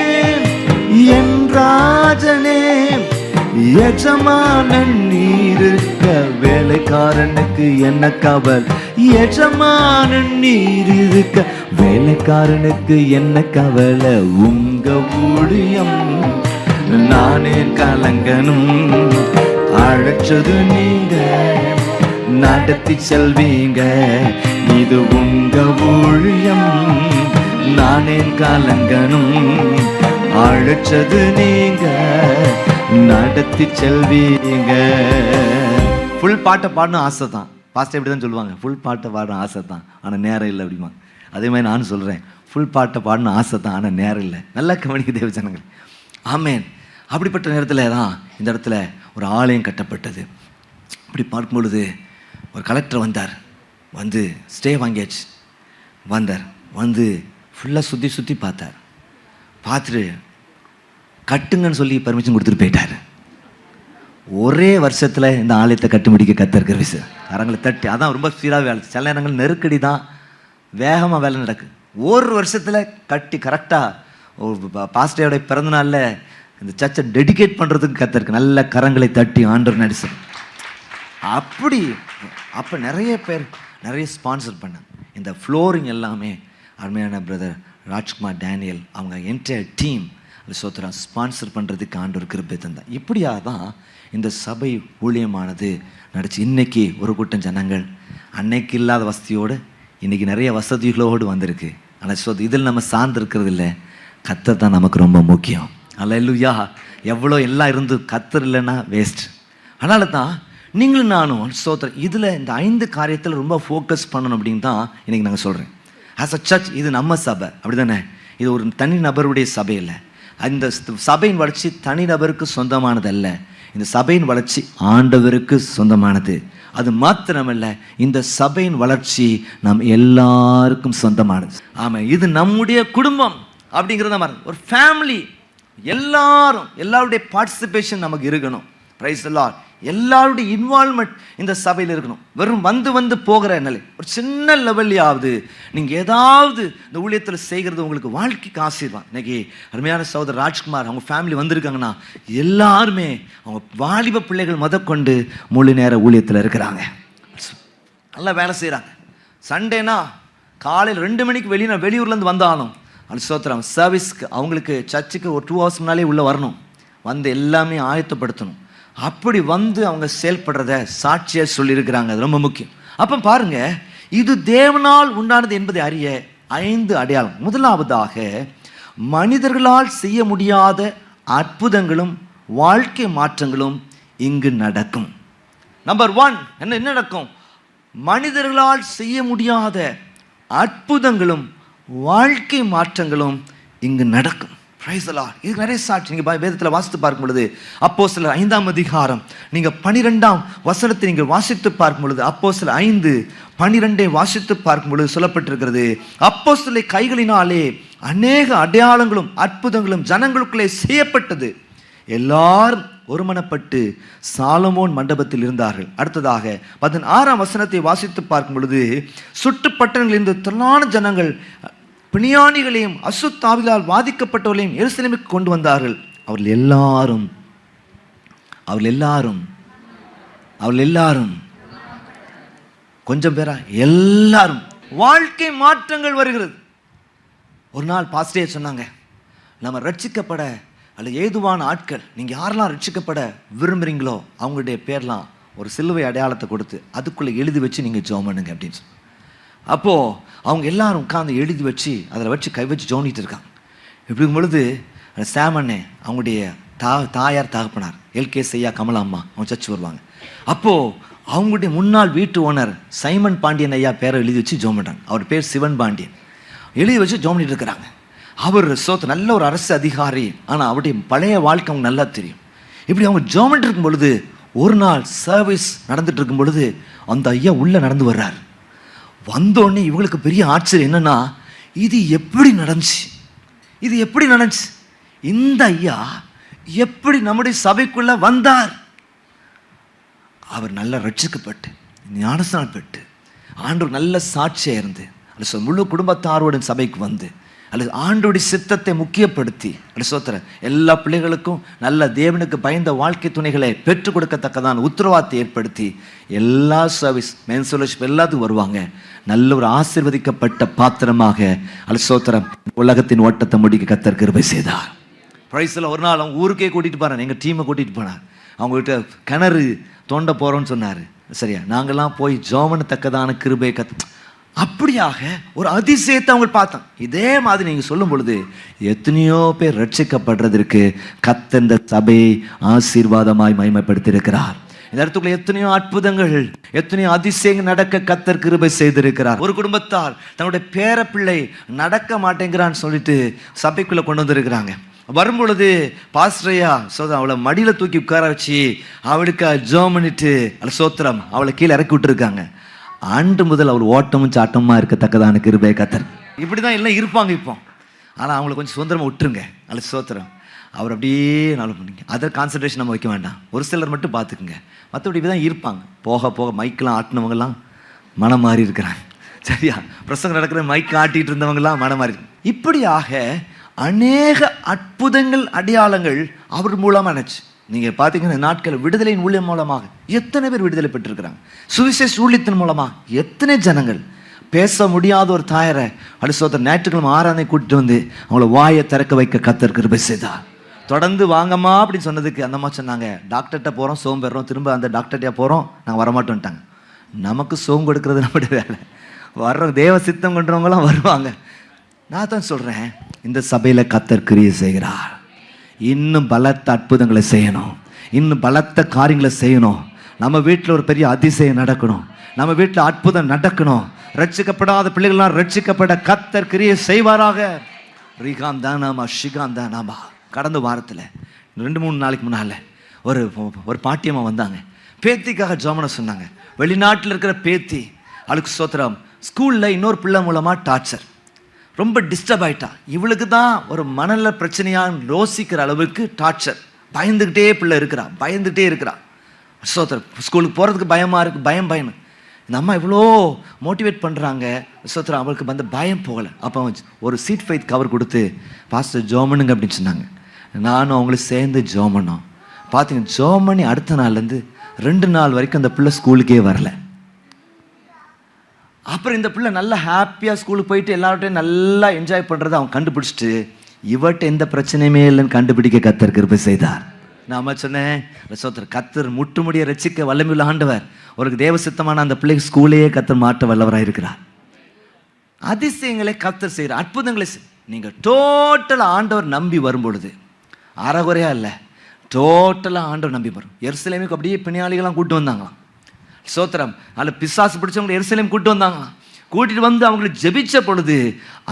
என் ராஜனே, எஜமானன் நீருக்க வேலைக்காரனுக்கு என்ன கவல், எஜமானன் நீர் இருக்க வேலைக்காரனுக்கு என்ன கவலை, உங்க ஊழியம் நானே கலங்கனும், அழைச்சது நீங்க நடத்தி செல்வீங்க, இது உங்க ஊழியம் நானே கலங்கனும், அழைச்சது நீங்க நடத்தி செல்வீங்க. ஃபுல் பாட்டை பாடணும் ஆசை தான். பாஸ்டர் எப்படி தான் சொல்லுவாங்க, ஃபுல் பாட்டை பாடணும் ஆசை தான் ஆனால் நேரம் இல்லை அப்படிமா. அதே மாதிரி நானும் சொல்கிறேன், ஃபுல் பாட்டை பாடணும் ஆசை தான் ஆனால் நேரம் இல்லை. நல்லா கவனிக்க தேவ ஜனங்கள். ஆமேன். அப்படிப்பட்ட நேரத்தில் தான் இந்த இடத்துல ஒரு ஆலயம் கட்டப்பட்டது. அப்படி பார்க்கும் பொழுது ஒரு கலெக்டர் வந்தார். வந்து ஸ்டே வாங்கியாச்சு. வந்தார். வந்து ஃபுல்லாக சுற்றி பார்த்தார். பார்த்துட்டு கட்டுங்கன்னு சொல்லி பர்மிஷன் கொடுத்துட்டு போயிட்டார். ஒரே வருஷத்தில் இந்த ஆலயத்தை கட்டி முடிக்க கத்தர் கிருபை. கரங்களை தட்டி, அதான் ரொம்ப ஸ்பீடாக வேலை. சில நேரங்கள் நெருக்கடி தான், வேகமாக வேலை நடக்குது. ஒரு வருஷத்தில் கட்டி கரெக்டாக பாஸ்டரோட பிறந்தநாளில் இந்த சர்ச்சை டெடிகேட் பண்ணுறதுக்கு கத்தருக்கு நல்ல கரங்களை தட்டி ஆண்டவர் நடிச்சு. அப்போ நிறைய பேர் நிறைய ஸ்பான்சர் பண்ணாங்க. இந்த ஃப்ளோரிங் எல்லாமே அருமையான பிரதர் ராஜ்குமார் டேனியல் அவங்க என்டையர் டீம் சோத்திரம் ஸ்பான்சர் பண்ணுறதுக்கு ஆண்டவர் கிருபை தந்தார். இப்படியாக தான் இந்த சபை ஊழியமானது நடிச்சு. இன்றைக்கி ஒரு கூட்டம் ஜனங்கள் அன்னைக்கு இல்லாத வசதியோடு இன்றைக்கி நிறைய வசதிகளோடு வந்திருக்கு. ஆனால் இதில் நம்ம சார்ந்து இருக்கிறது இல்லை, கத்தர் தான் நமக்கு ரொம்ப முக்கியம். அல்லேலூயா. எவ்வளோ எல்லாம் இருந்து கத்தர் இல்லைன்னா வேஸ்ட். அதனால தான் நீங்களும் நானும் சோத்திரம் இதில் இந்த 5 காரியத்தில் ரொம்ப ஃபோக்கஸ் பண்ணணும் அப்படின்னு தான் இன்றைக்கி நாங்கள் சொல்கிறேன். ஆஸ் அ சர்ச் இது நம்ம சபை, அப்படி தானே? இது ஒரு தனி நபருடைய சபை இல்லை. அந்த சபையின் வளர்ச்சி தனி நபருக்கு சொந்தமானதல்ல. இந்த சபையின் வளர்ச்சி ஆண்டவருக்கு சொந்தமானது. அது மாத்திரமல்ல, இந்த சபையின் வளர்ச்சி நம் எல்லாருக்கும் சொந்தமானது. ஆமாம், இது நம்முடைய குடும்பம் அப்படிங்கிறத மாதிரி ஒரு ஃபேமிலி. எல்லாருடைய பார்ட்டிசிபேஷன் நமக்கு இருக்கணும். Praise the Lord. எல்லாருடைய இன்வால்மெண்ட் இந்த சபையில் இருக்கணும். வெறும் வந்து போகிற நிலை, ஒரு சின்ன லெவல்லையாவது நீங்கள் ஏதாவது இந்த ஊழியத்தில் செய்கிறது உங்களுக்கு வாழ்க்கைக்கு ஆசீர்வாதம். இன்னைக்கு அருமையான சகோதரர் ராஜ்குமார் அவங்க ஃபேமிலி வந்திருக்காங்கன்னா எல்லாருமே அவங்க வாலிப பிள்ளைகள் முதற்கொண்டு முழு நேர ஊழியத்தில் இருக்கிறாங்க. நல்லா வேலை செய்கிறாங்க. சண்டேனா காலையில் 2 மணிக்கு வெளியூர்லேருந்து வந்தாலும் அது சோத்திரம் சர்வீஸ்க்கு அவங்களுக்கு சர்ச்சுக்கு ஒரு 2 hours முன்னாலே உள்ளே வரணும். வந்து எல்லாமே ஆயத்தப்படுத்தணும். அப்படி வந்து அவங்க செயல்படுறத சாட்சியாக சொல்லியிருக்கிறாங்க. அது ரொம்ப முக்கியம். அப்போ பாருங்க, இது தேவனால் உண்டானது என்பதை அறிய 5 அடையாளம். முதலாவதாக, மனிதர்களால் செய்ய முடியாத அற்புதங்களும் வாழ்க்கை மாற்றங்களும் இங்கு நடக்கும். நம்பர் 1 என்ன நடக்கும்? மனிதர்களால் செய்ய முடியாத அற்புதங்களும் வாழ்க்கை மாற்றங்களும் இங்கு நடக்கும். Praise the Lord. இது நிறைய சாட்சி நீங்கள் வேதத்தில் வாசித்து பார்க்கும் பொழுது, அப்போஸ்தலர் 5ஆம் அதிகாரம் நீங்கள் 12ஆம் வசனத்தை நீங்கள் வாசித்து பார்க்கும் பொழுது, அப்போஸ்தலர் 5:12 வாசித்து பார்க்கும் பொழுது சொல்லப்பட்டிருக்கிறது, அப்போஸ்தலர் கைகளினாலே அநேக அடையாளங்களும் அற்புதங்களும் ஜனங்களுக்குள்ளே செய்யப்பட்டது. எல்லாரும் ஒருமனப்பட்டு சாலமோன் மண்டபத்தில் இருந்தார்கள். அடுத்ததாக 16ஆம் வசனத்தை வாசித்து பார்க்கும் பொழுது, சுற்றுப்பட்டணங்களில் இருந்து திரளான ஜனங்கள் பிணியானிகளையும் அசுத்தாவிலால் பாதிக்கப்பட்டவர்களையும் எருசலேமுக்கு கொண்டு வந்தார்கள். அவர்கள் எல்லாரும் கொஞ்சம் பேரா எல்லாரும் வாழ்க்கை மாற்றங்கள் வருகிறது. ஒரு நாள் பாஸ்டே சொன்னாங்க, நம்ம ரட்சிக்கப்பட அல்ல ஏதுவான ஆட்கள், நீங்கள் யாரெல்லாம் ரட்சிக்கப்பட விரும்புகிறீங்களோ அவங்களுடைய பேர்லாம் ஒரு சிலுவை அடையாளத்தை கொடுத்து அதுக்குள்ளே எழுதி வச்சு நீங்கள் ஜெபம் பண்ணுங்க அப்படின்னு சொல்லி. அப்போது அவங்க எல்லாரும் உட்காந்து எழுதி வச்சு அதில் வச்சு கை வச்சு ஜோனிட்டு இருக்காங்க. இப்படிங்கும் பொழுது சாமண்ணே அவங்களுடைய தாயார் தகப்பனார் எல்கேஎஸ் ஐயா கமலா அம்மா அவங்க சர்ச்சு வருவாங்க. அப்போது அவங்களுடைய முன்னாள் வீட்டு ஓனர் சைமன் பாண்டியன் ஐயா பேரை எழுதி வச்சு ஜோம் பண்ணுறாங்க. அவர் பேர் சிவன் பாண்டியன். எழுதி வச்சு ஜோம் பண்ணிட்டு இருக்கிறாங்க. அவர் நல்ல ஒரு அரசு அதிகாரி, ஆனால் அவருடைய பழைய வாழ்க்கை அவங்க நல்லா தெரியும். இப்படி அவங்க ஜோம் பண்ணிட்டு இருக்கும் பொழுது ஒரு நாள் சர்வீஸ் நடந்துட்டு இருக்கும் பொழுது அந்த ஐயா உள்ளே நடந்து வர்றார். வந்தோடனே இவங்களுக்கு பெரிய ஆச்சரியம் என்னன்னா, இது எப்படி நடந்துச்சு? இந்த ஐயா எப்படி நம்முடைய சபைக்குள்ள வந்தார்? அவர் நல்லா ரட்சிக்கப்பட்டு ஞானஸ்நானம் பெற்று ஆண்டவர் நல்ல சாட்சியாக இருந்து முழு குடும்பத்தாரோட சபைக்கு வந்து அல்லது ஆண்டோடைய சித்தத்தை முக்கியப்படுத்தி சோத்திரம் எல்லா பிள்ளைகளுக்கும் நல்ல தேவனுக்கு பயந்த வாழ்க்கை துணைகளை பெற்றுக் கொடுக்கத்தக்கதான உத்தரவாதத்தை ஏற்படுத்தி எல்லா சர்வீஸ் மென்சோலர்ஷிப் எல்லாத்துக்கும் வருவாங்க. நல்ல ஒரு ஆசீர்வதிக்கப்பட்ட பாத்திரமாக சோத்திரம் உலகத்தின் ஓட்டத்தை முடிக்க கர்த்தர் கிருபை செய்தார். பிரைஸ்ல ஒரு நாள் அவங்க ஊருக்கே கூட்டிட்டு போறாங்க, எங்க டீமை கூட்டிட்டு போனார். அவங்ககிட்ட கிணறு தோண்ட போறோம்னு சொன்னாரு. சரியா, நாங்கெல்லாம் போய் ஜோமனத்தக்கதான கிருபை அப்படியாக ஒரு அதிசயத்தை அவங்க பார்த்தோம். இதே மாதிரி நீங்க சொல்லும் பொழுது எத்தனையோ பேர் ரட்சிக்கப்படுறதற்கு கர்த்தர் இந்த சபையை ஆசீர்வாதமாய் மகிமைப்படுத்தி இருக்கிறார். இந்த இடத்துக்குள்ள எத்தனையோ அற்புதங்கள், எத்தனையோ அதிசயங்கள் நடக்க கர்த்தர் கிருபை செய்திருக்கிறார். ஒரு குடும்பத்தார் தன்னுடைய பேர பிள்ளை நடக்க மாட்டேங்கிறான்னு சொல்லிட்டு சபைக்குள்ள கொண்டு வந்திருக்கிறாங்க. வரும்பொழுது பாஸ்டரையா அவளை மடியில தூக்கி உட்கார வச்சு அவளுக்கு ஜோம் பண்ணிட்டு சோத்திரம் அவளை கீழே இறக்கி விட்டுருக்காங்க. ஆண்டு முதல் அவள் ஓட்டமும் சாட்டமா இருக்கத்தக்கதான கிருபை கர்த்தர். இப்படிதான் எல்லாம் இருப்பாங்க இப்போ. ஆனா அவங்களை கொஞ்சம் சுதந்திரமா விட்டுருங்க. சோத்திரம் அவர் அப்படியே நாள் பண்ணிங்க. அதை கான்சன்ட்ரேஷன் நம்ம வைக்க வேண்டாம். ஒரு சிலர் மட்டும் பார்த்துக்குங்க. மற்றபடி இப்படி தான் இருப்பாங்க. போக போக மைக்கெல்லாம் ஆட்டினவங்கலாம் மனம் மாறி இருக்கிறாங்க. சரியா, பிரசங்கம் நடக்கிற மைக் ஆட்டிட்டு இருந்தவங்கலாம் மனம் மாறி. இப்படியாக அநேக அற்புதங்கள் அடையாளங்கள் அவர் மூலமாக நினச்சி நீங்கள் பார்த்தீங்கன்னா நாட்கள் விடுதலையின் ஊழியம் மூலமாக எத்தனை பேர் விடுதலை பெற்றிருக்கிறாங்க. சுவிசேஷ ஊழியத்தின் மூலமாக எத்தனை ஜனங்கள் பேச முடியாத ஒரு தாயரை சோத்திரம் ஞாயிற்றுக்கிழமை ஆராதனை கூட்டிட்டு வந்து அவங்கள வாயை திறக்க வைக்க கர்த்தர் கிருபை செய்தார். தொடர்ந்து வாங்கம்மா அப்படின்னு சொன்னதுக்கு அந்த மாதிரி சொன்னாங்க, டாக்டர்கிட்ட போகிறோம் சோம் பெறோம், திரும்ப அந்த டாக்டர்கிட்ட போகிறோம், நாங்கள் வரமாட்டோன்ட்டாங்க. நமக்கு சோம் கொடுக்கறது நம்முடைய வேலை. வர்றவங்க தேவ சித்தம் கொண்டவங்களாம் வருவாங்க. நான் தான் சொல்கிறேன், இந்த சபையில் கர்த்தர் கிரியை செய்கிறார். இன்னும் பலத்த அற்புதங்களை செய்யணும், இன்னும் பலத்த காரியங்களை செய்யணும். நம்ம வீட்டில் ஒரு பெரிய அதிசயம் நடக்கணும், நம்ம வீட்டில் அற்புதம் நடக்கணும். ரட்சிக்கப்படாத பிள்ளைகள்லாம் ரட்சிக்கப்பட கர்த்தர் கிரியை செய்வாராக. ரீகாம் தானாமா ஷிகாம் தானாமா. கடந்த வாரத்தில் 2-3 நாளைக்கு முன்னால் ஒரு பாட்டியம்மா வந்தாங்க. பேத்திக்காக ஜோமனை சொன்னாங்க. வெளிநாட்டில் இருக்கிற பேத்தி அவளுக்கு சோத்திரம் ஸ்கூலில் இன்னொரு பிள்ளை மூலமாக டார்ச்சர், ரொம்ப டிஸ்டர்ப் ஆகிட்டா. இவளுக்கு தான் ஒரு மனநல பிரச்சனையாக யோசிக்கிற அளவுக்கு டார்ச்சர். பயந்துக்கிட்டே பிள்ளை இருக்கிறா, பயந்துகிட்டே இருக்கிறா. சோத்திரம் ஸ்கூலுக்கு போகிறதுக்கு பயமாக இருக்குது, பயம். இந்த அம்மா இவ்வளோ மோட்டிவேட் பண்ணுறாங்க. சோத்திரம் அவளுக்கு வந்து பயம் போகலை. அப்போ ஒரு சீட் ஃபைத் கவர் கொடுத்து பாஸ்டர் ஜோமனுங்க அப்படின்னு சொன்னாங்க. நானும் அவங்களும் சேர்ந்து ஜோமனோம். பார்த்தீங்க, ஜோமனி அடுத்த நாள்லேருந்து 2 நாள் வரைக்கும் அந்த பிள்ளை ஸ்கூலுக்கே வரல. அப்புறம் இந்த பிள்ளை நல்லா ஹாப்பியாக ஸ்கூலுக்கு போயிட்டு எல்லார்ட்டையும் நல்லா என்ஜாய் பண்ணுறதை அவன் கண்டுபிடிச்சிட்டு இவட்ட எந்த பிரச்சனையுமே இல்லைன்னு கண்டுபிடிக்க கர்த்தர் கிருபை செய்தார். நாம சொன்னேன், சோத்திரம் கர்த்தர் முட்டுமுடிய ரட்சிக்க வல்லமையுள்ள ஆண்டவர். ஒரு தேவசித்தமான அந்த பிள்ளைக்கு ஸ்கூலையே கர்த்தர் மாற்ற வல்லவராக இருக்கிறார். அதிசயங்களை கர்த்தர் செய்கிற அற்புதங்களை நீங்கள் டோட்டலாக ஆண்டவர் நம்பி வரும்பொழுது, அறகுறையா இல்லை, டோட்டலாக ஆண்டவர் நம்பி வரும். எருசலேமுக்கு அப்படியே பிணியாளிகளாம் கூட்டு வந்தாங்களாம். சோத்திரம் அதில் பிசாசு பிடிச்சவங்களை எருசலேம் கூட்டு வந்தாங்களாம். கூட்டிட்டு வந்து அவங்களை ஜெபிச்ச பொழுது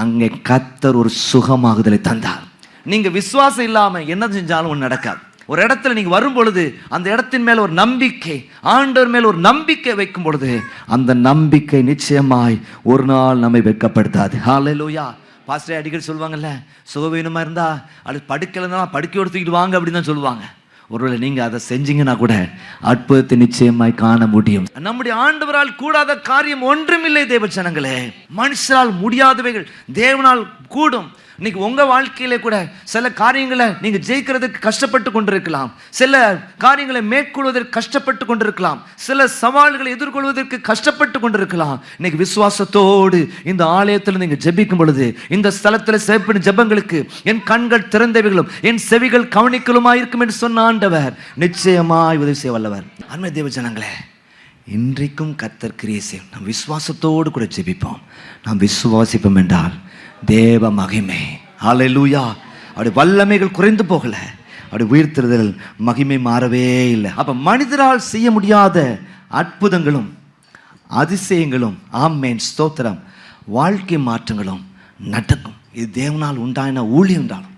அங்கே கர்த்தர் ஒரு சுகமாகுதலை தந்தார். நீங்க விசுவாசம் இல்லாம என்ன செஞ்சாலும் ஒன்று நடக்காது. ஒரு இடத்துல நீங்க வரும் பொழுது அந்த இடத்தின் மேல ஒரு நம்பிக்கை, ஆண்டவர் மேல ஒரு நம்பிக்கை வைக்கும் பொழுது அந்த நம்பிக்கை நிச்சயமாய் ஒரு நாள் நம்மை வெட்கப்படுத்தாது. ஹல்லேலூயா. பாஸ்டர் அடிக்கடி சொல்லுவாங்கல்ல, சுகவீனமா இருந்தா அது படுக்கலைன்னா படுக்கையோடு தூக்கிட்டு வாங்க அப்படின்னு தான் சொல்லுவாங்க. ஒருவேளை நீங்க அதை செஞ்சீங்கன்னா கூட அற்புதத்தை நிச்சயமாய் காண முடியும். நம்முடைய ஆண்டவரால் கூடாத காரியம் ஒன்றுமில்லை தேவ ஜனங்களே. மனுஷரால் முடியாதவைகள் தேவனால் கூடும். இன்னைக்கு உங்க வாழ்க்கையில கூட சில காரியங்களை நீங்க ஜெயிக்கிறதுக்கு கஷ்டப்பட்டு கொண்டிருக்கலாம், சில காரியங்களை மேற்கொள்வதற்கு கஷ்டப்பட்டு கொண்டிருக்கலாம், சில சவால்களை எதிர்கொள்வதற்கு கஷ்டப்பட்டு கொண்டிருக்கலாம். இன்னைக்கு விசுவாசத்தோடு இந்த ஆலயத்தில் நீங்க ஜெபிக்கும் பொழுது, இந்த ஸ்தலத்தில் செய்யப்படும் ஜெபங்களுக்கு என் கண்கள் திறந்தவைகளும் என் செவிகள் கவனிக்கலுமாயிருக்கும் என்று சொன்ன ஆண்டவர் நிச்சயமாய் உதவி செய்ய வல்லவர். அன்மை தேவ ஜனங்களே, இன்றைக்கும் கர்த்தர் கிரியை செய்யும். நாம் விசுவாசத்தோடு கூட ஜெபிப்போம். நாம் விசுவாசிப்போம் என்றால் தேவ மகிமை, ஹல்லேலூயா, அப்படி வல்லமைகள் குறைந்து போகல, அப்படி உயிர்த்தெழுதல் மகிமை மாறவே இல்லை. அப்ப மனிதரால் செய்ய முடியாத அற்புதங்களும் அதிசயங்களும், ஆமென் ஸ்தோத்திரம், வாழ்க்கை மாற்றங்களும் நடக்கும். இது தேவனால் உண்டான ஊழியம் என்றாலும்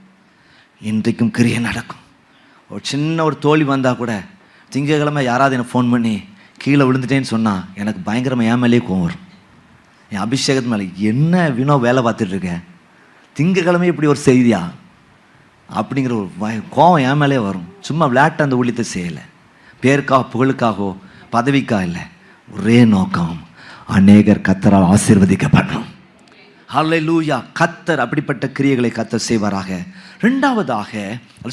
இன்றைக்கும் கிரியை நடக்கும். ஒரு சின்ன ஒரு தோல்வி வந்தால் கூட, திங்கக்கிழமை யாராவது எனக்கு ஃபோன் பண்ணி கீழே விழுந்துட்டேன்னு சொன்னால் எனக்கு பயங்கரமாக என் மேலேயே கோவம் வரும். என் அபிஷேகத்து மேலே என்ன வீணோ வேலை பார்த்துட்ருக்கேன், திங்கக்கிழமை இப்படி ஒரு செய்தியா அப்படிங்கிற ஒரு கோவம் என் மேலே வரும். சும்மா விளையாட்டு அந்த ஊழியத்தை செய்யலை, பேருக்காக புகழுக்காகவோ பதவிக்காக இல்லை. ஒரே நோக்கம், அநேகர் கர்த்தரால் ஆசீர்வதிக்கப்படணும். ஹல்லேலூயா. கர்த்தர் அப்படிப்பட்ட கிரியைகளை கர்த்தர் செய்வாராக. இரண்டாவதாக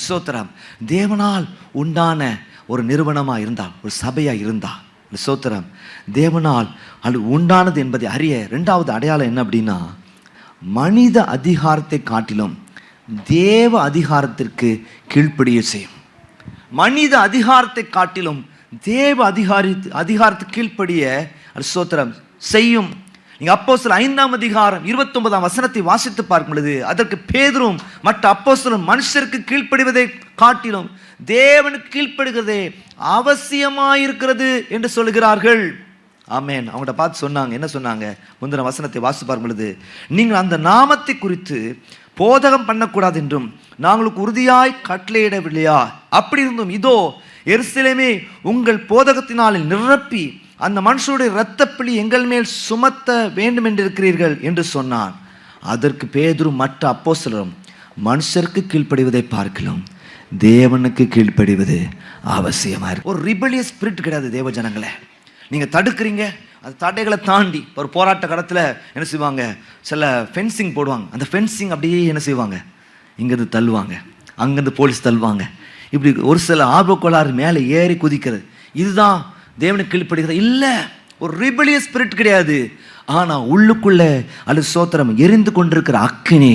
ஸ்தோத்திரம், தேவனால் உண்டான ஒரு நிறுவனமாக இருந்தால், ஒரு சபையாக இருந்தால், ஸ்தோத்திரம், தேவனால் அது உண்டானது என்பதை அறிய இரண்டாவது அடையாளம் என்ன அப்படின்னா, மனித அதிகாரத்தை காட்டிலும் தேவ அதிகாரத்திற்கு கீழ்ப்படிய செய்யும். மனித அதிகாரத்தை காட்டிலும் தேவ அதிகாரத்துக்கு கீழ்ப்படிய ஸ்தோத்திரம் செய்யும். நீங்க அப்போஸ்தலர் 5ஆம் அதிகாரம் 29ஆம் வசனத்தை வாசித்து பார்க்கும் பொழுது, அதற்கு பேதுரும் மற்ற அப்போஸ்தலரும் மனுஷருக்கு கீழ்ப்படிவதை காட்டிலும் தேவனுக்கு கீழ்ப்படுகிறதே அவசியமாயிருக்கிறது என்று சொல்லுகிறார்கள். ஆமென். அவங்கள்ட்ட பார்த்து சொன்னாங்க, என்ன சொன்னாங்க? முந்தின வசனத்தை வாசித்து பார்க்கும் பொழுது, நீங்கள் அந்த நாமத்தை குறித்து போதகம் பண்ணக்கூடாது என்றும் நாங்களுக்கு உறுதியாய் கட்டளையிடவில்லையா? அப்படி இருந்தும் இதோ எருசலேமே உங்கள் போதகத்தினால் நிரப்பி அந்த மனுஷனுடைய இரத்தப்பழி எங்கள் மேல் சுமத்த வேண்டும் என்று இருக்கிறீர்கள் என்று சொன்னான். அதற்கு பேதுரு மற்ற அப்போஸ்தலரும், மனுஷருக்கு கீழ்ப்படிவதை பார்க்கலாம் தேவனுக்கு கீழ்ப்படிவது அவசியமா இருக்கு. ஒரு ரிபலியஸ் ஸ்பிரிட் கிடையாது தேவ ஜனங்களே. நீங்க தடுக்கிறீங்க, அந்த தடைகளை தாண்டி ஒரு போராட்ட காலத்தில் என்ன செய்வாங்க, சில ஃபென்சிங் போடுவாங்க. அந்த ஃபென்சிங் அப்படியே என்ன செய்வாங்க, இங்கேருந்து தள்ளுவாங்க, அங்கேருந்து போலீஸ் தள்ளுவாங்க. இப்படி ஒரு சில ஆர்வக்கோளாறு மேலே ஏறி குதிக்கிறது, இதுதான் தேவனுக்கு கீழ்ப்படுகிறது இல்லை. ஒரு ரிபலியஸ் ஸ்பிரிட் கிடையாது. ஆனால் உள்ளுக்குள்ள அல்ல ஸ்தோத்திரம் எரிந்து கொண்டிருக்கிற அக்கினி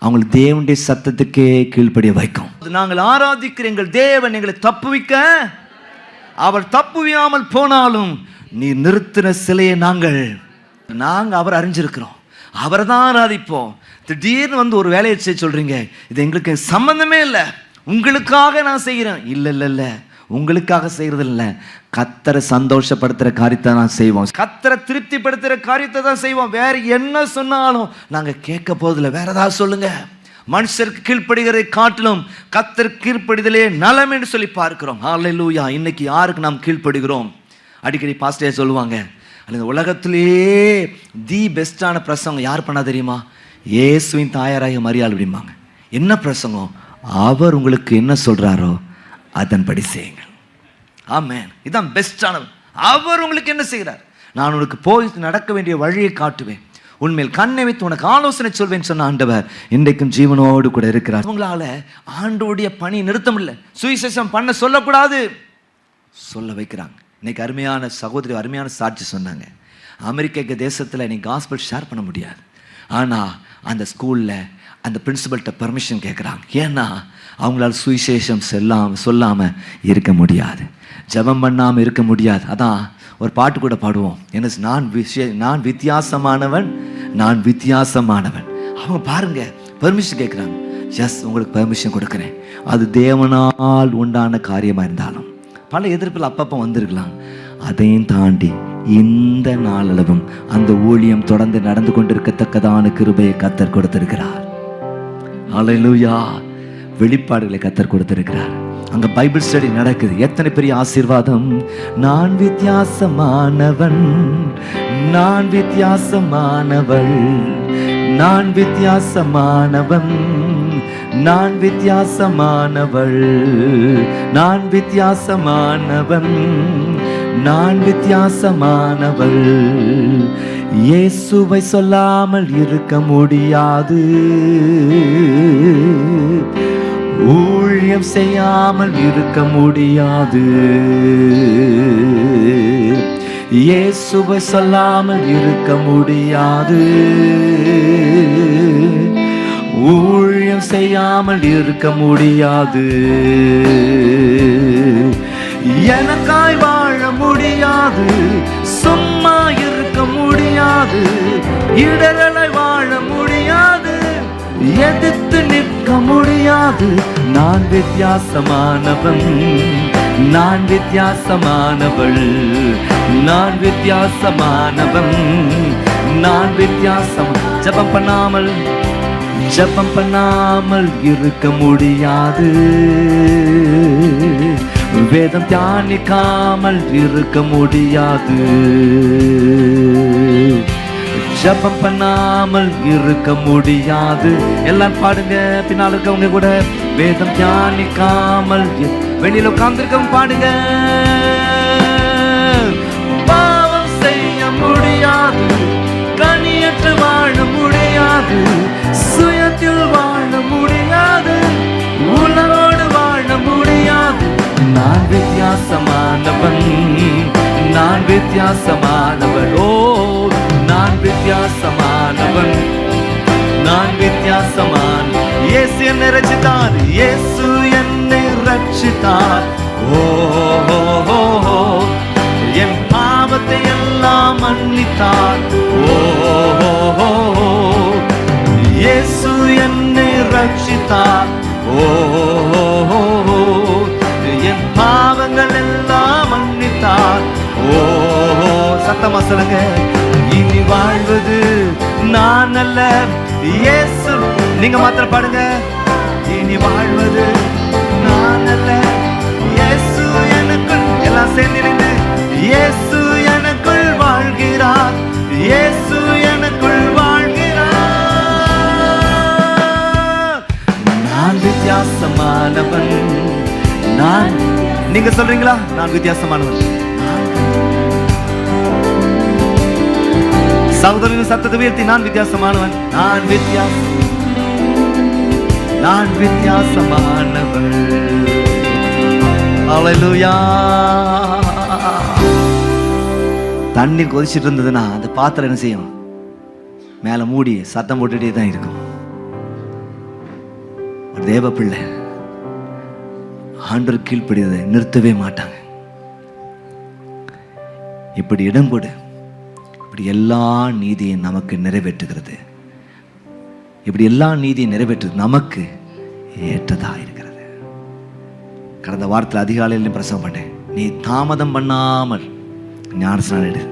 அவங்களுக்கு தேவனுடைய சத்தத்துக்கே கீழ்ப்படிய வைக்கும். நாங்கள் ஆராதிக்கிற எங்கள் தேவன் எங்களை தப்புவிக்க அவர் தப்புவியாமல் போனாலும் நீ நிறுத்தின சிலையை நாங்கள் அவர் அறிஞ்சிருக்கிறோம், அவரை தான் ஆராதிப்போம். திடீர்னு வந்து ஒரு வேலையை செய்ய சொல்றீங்க, இது எங்களுக்கு சம்பந்தமே இல்லை, உங்களுக்காக நான் செய்கிறேன். இல்லை இல்லை இல்லை, உங்களுக்காக செய்யறது இல்லை, கர்த்தரை சந்தோஷப்படுத்துற காரியத்தை நான் செய்வோம், கர்த்தரை திருப்திப்படுத்துற காரியத்தை தான் செய்வோம். வேற என்ன சொன்னாலும் நாங்க கேட்க போதில்லை. வேற ஏதாவது சொல்லுங்க. மனுஷருக்கு கீழ்ப்படுகிறதை காட்டிலும் கர்த்தருக்கு கீழ்ப்படிதலே நலம் என்று சொல்லி பார்க்கிறோம். ஹல்லேலூயா. இன்னைக்கு யாருக்கு நாம் கீழ்ப்படுகிறோம்? அடிக்கடி பாஸ்டர் சொல்லுவாங்க, அல்லது உலகத்திலேயே தி பெஸ்டான பிரசங்கம் யார் பண்ணா தெரியுமா? இயேசுவின் தாயாராகிய மரியாள் அப்படிம்பாங்க. என்ன பிரசங்கம்? அவர் உங்களுக்கு என்ன சொல்றாரோ அதன்படி செய்யுங்கள். ஆமென். இதுதான் பெஸ்டானது. அவர் உங்களுக்கு என்ன செய்கிறார்? நான் உனக்கு போய் நடக்க வேண்டிய வழியை காட்டுவேன், உண்மையில் கண்ணை வைத்து உனக்கு ஆலோசனை சொல்வேன் சொன்ன ஆண்டவர் இன்றைக்கும் ஜீவனோடு கூட இருக்கிறார். உங்களால ஆண்டோடைய பணி நிறுத்தம் இல்லை. சுவிசேஷம் பண்ண சொல்லக்கூடாது, சொல்ல வைக்கிறாங்க. இன்னைக்கு அருமையான சகோதரி அருமையான சாட்சி சொன்னாங்க. அமெரிக்க தேசத்தில் நீ காஸ்பல் ஷேர் பண்ண முடியாது, ஆனால் அந்த ஸ்கூலில் அந்த பிரின்சிபல்கிட்ட பெர்மிஷன் கேட்குறாங்க. ஏன்னா அவங்களால சுவிசேஷம் சொல்லாமல் இருக்க முடியாது, ஜெபம் பண்ணாமல் இருக்க முடியாது. அதான் ஒரு பாட்டு கூட பாடுவோம், என்ன, நான் வித்தியாசமானவன், நான் வித்தியாசமானவன். அவங்க பாருங்க பெர்மிஷன் கேட்குறாங்க. ஜஸ்ட் உங்களுக்கு பெர்மிஷன் கொடுக்குறேன். அது தேவனால் உண்டான காரியமாக இருந்தாலும் பல எதிர்ப்பில் அப்பப்போ வந்திருக்கலாம். அதையும் தாண்டி இந்த நாளளவும் அந்த ஊழியம் தொடர்ந்து நடந்து கொண்டிருக்கத்தக்கதான கிருபையை கர்த்தர் கொடுத்திருக்கிறார். ஹல்லேலூயா. வெளிப்பாடுகளை கர்த்தர் கொடுத்திருக்கிறார். அங்க பைபிள் ஸ்டடி நடக்குது. எத்தனை பெரிய ஆசீர்வாதம். நான் வித்தியாசமானவன், நான் வித்தியாசமானவள், நான் வித்தியாசமானவன், நான் வித்தியாசமானவள், நான் வித்தியாசமானவன், நான் வித்தியாசமானவள். இயேசுவை சொல்லாமல் இருக்க முடியாது, ஊழியம் செய்யாமல் இருக்க முடியாது, இயேசுவை சொல்லாமல் இருக்க முடியாது, ஊழியம் செய்யாமல் இருக்க முடியாது. எனக்காய் வாழ முடியாது, சும்மா இருக்க முடியாது, இடரலை வாழ முடியாது, எதிர்த்து நிற்க முடியாது. நான் வித்தியாசமானவன், நான் வித்தியாசமானவள், நான் வித்தியாசமானவன், நான் வித்தியாசம். ஜெபம் பண்ணாமல் இருக்க முடியாது, வேதம் தியானிக்காமல் இருக்க முடியாது, ஜெபம் பண்ணாமல் இருக்க முடியாது. எல்லாம் பாடுங்க, பின்னால் இருக்கவங்க கூட. வேதம் தியானிக்காமல் வெளியில உட்கார்ந்திருக்கவங்க பாடுங்க. பாவம் செய்ய முடியாது, கனியற்று வாழ முடியாது, முடியாது, சுயத்தில் வாழ முடியாது, உலகோடு வாழ முடியாது. நான் வித்தியாசமானவன், நான் வித்தியாசமானவன், ஓ நான் வித்தியாசமானவன், நான் வித்தியாசமான். இயேசு என்னை ரட்சித்தார், இயேசு என்னை ரட்சித்தார். ஓ என் பாவத்தை எல்லாம் மன்னித்தார். ஓ இயேசு என்னை ரட்சித்தார். ஓ என் பாவங்கள் எல்லாம் மன்னித்தார். ஓ சத்தமா சொல்லுங்க. இனி வாழ்வது நான் அல்ல, இயேசு. நீங்க மாத்திரம் பாடுங்க. இனி வாழ்வது நான் அல்ல, இயேசு எனக்குள். எல்லாம் சேர்ந்து இயேசு எனக்குள் வாழ்கிறார், இயேசு எனக்குள் வாழ்கிறார். நான் வித்தியாசமானவன். நான், நீங்க சொல்றீங்களா? நான் வித்தியாசமானவன். சகோதரன் சத்தத்தை உயர்த்தி, நான் வித்தியாசமானவன், நான் வித்தியாசமானவன். அல்லேலூயா. தண்ணீர் கொதிச்சிட்டு இருந்ததுன்னா அந்த பாத்திரம் என்ன செய்யும்? மேல மூடி சத்தம் போட்டுட்டே தான் இருக்கும். ஒரு தேவ பிள்ளை ஆண்டவர் கீழ்ப்படியதை நிறுத்தவே மாட்டாங்க. இப்படி இடம் கொடு, இப்படி எல்லா நீதியும் நமக்கு நிறைவேற்றுகிறது. இப்படி எல்லா நீதியும் நிறைவேற்று நமக்கு ஏற்றதா இருக்கிறது. கடந்த வாரத்தில் அதிகாலையில் பிரசவம் பண்ணேன். நீ தாமதம் பண்ணாமல் ஞானஸ்நானம் எடு.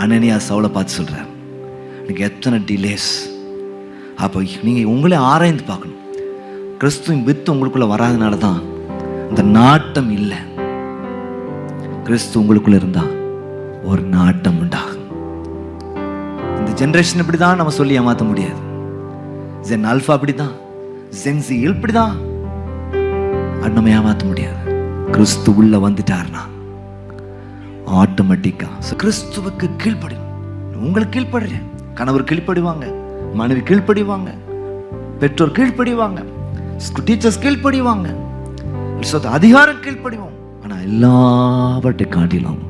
அனனியா சவுலை பார்த்து சொல்றார், எனக்கு எத்தனை டிலேஸ். அப்போ நீங்க உங்களே ஆராய்ந்து பார்க்கணும். கிறிஸ்துவின் வித்து உங்களுக்குள்ள வராதனால தான் இந்த நாட்டம் இல்லை. கிறிஸ்து உங்களுக்குள்ள இருந்தா ஒரு நாட்டம் உண்டாகும். இந்த ஜெனரேஷன் இப்படிதான் நம்ம சொல்லி ஏமாற்ற முடியாது. ஜென் ஆல்பா அப்படிதான், ஜென் சி இப்படிதான், அது நம்ம ஏமாற்ற முடியாது. கிறிஸ்து உள்ள வந்துட்டார்னா ஆட்டோமேட்டிக்கா கிறிஸ்துவுக்கு கீழ்ப்படி. உங்களுக்கு கீழ்ப்படுற கணவர் கீழ்ப்படிவாங்க, மனைவி கீழ்ப்படிவாங்க, பெற்றோர் கீழ்ப்படிவாங்க, டீச்சர்ஸ் கீழ்ப்படிவாங்க, அதிகாரம் கீழ்ப்படிவோம். ஆனா எல்லாவற்றை காட்டிலும்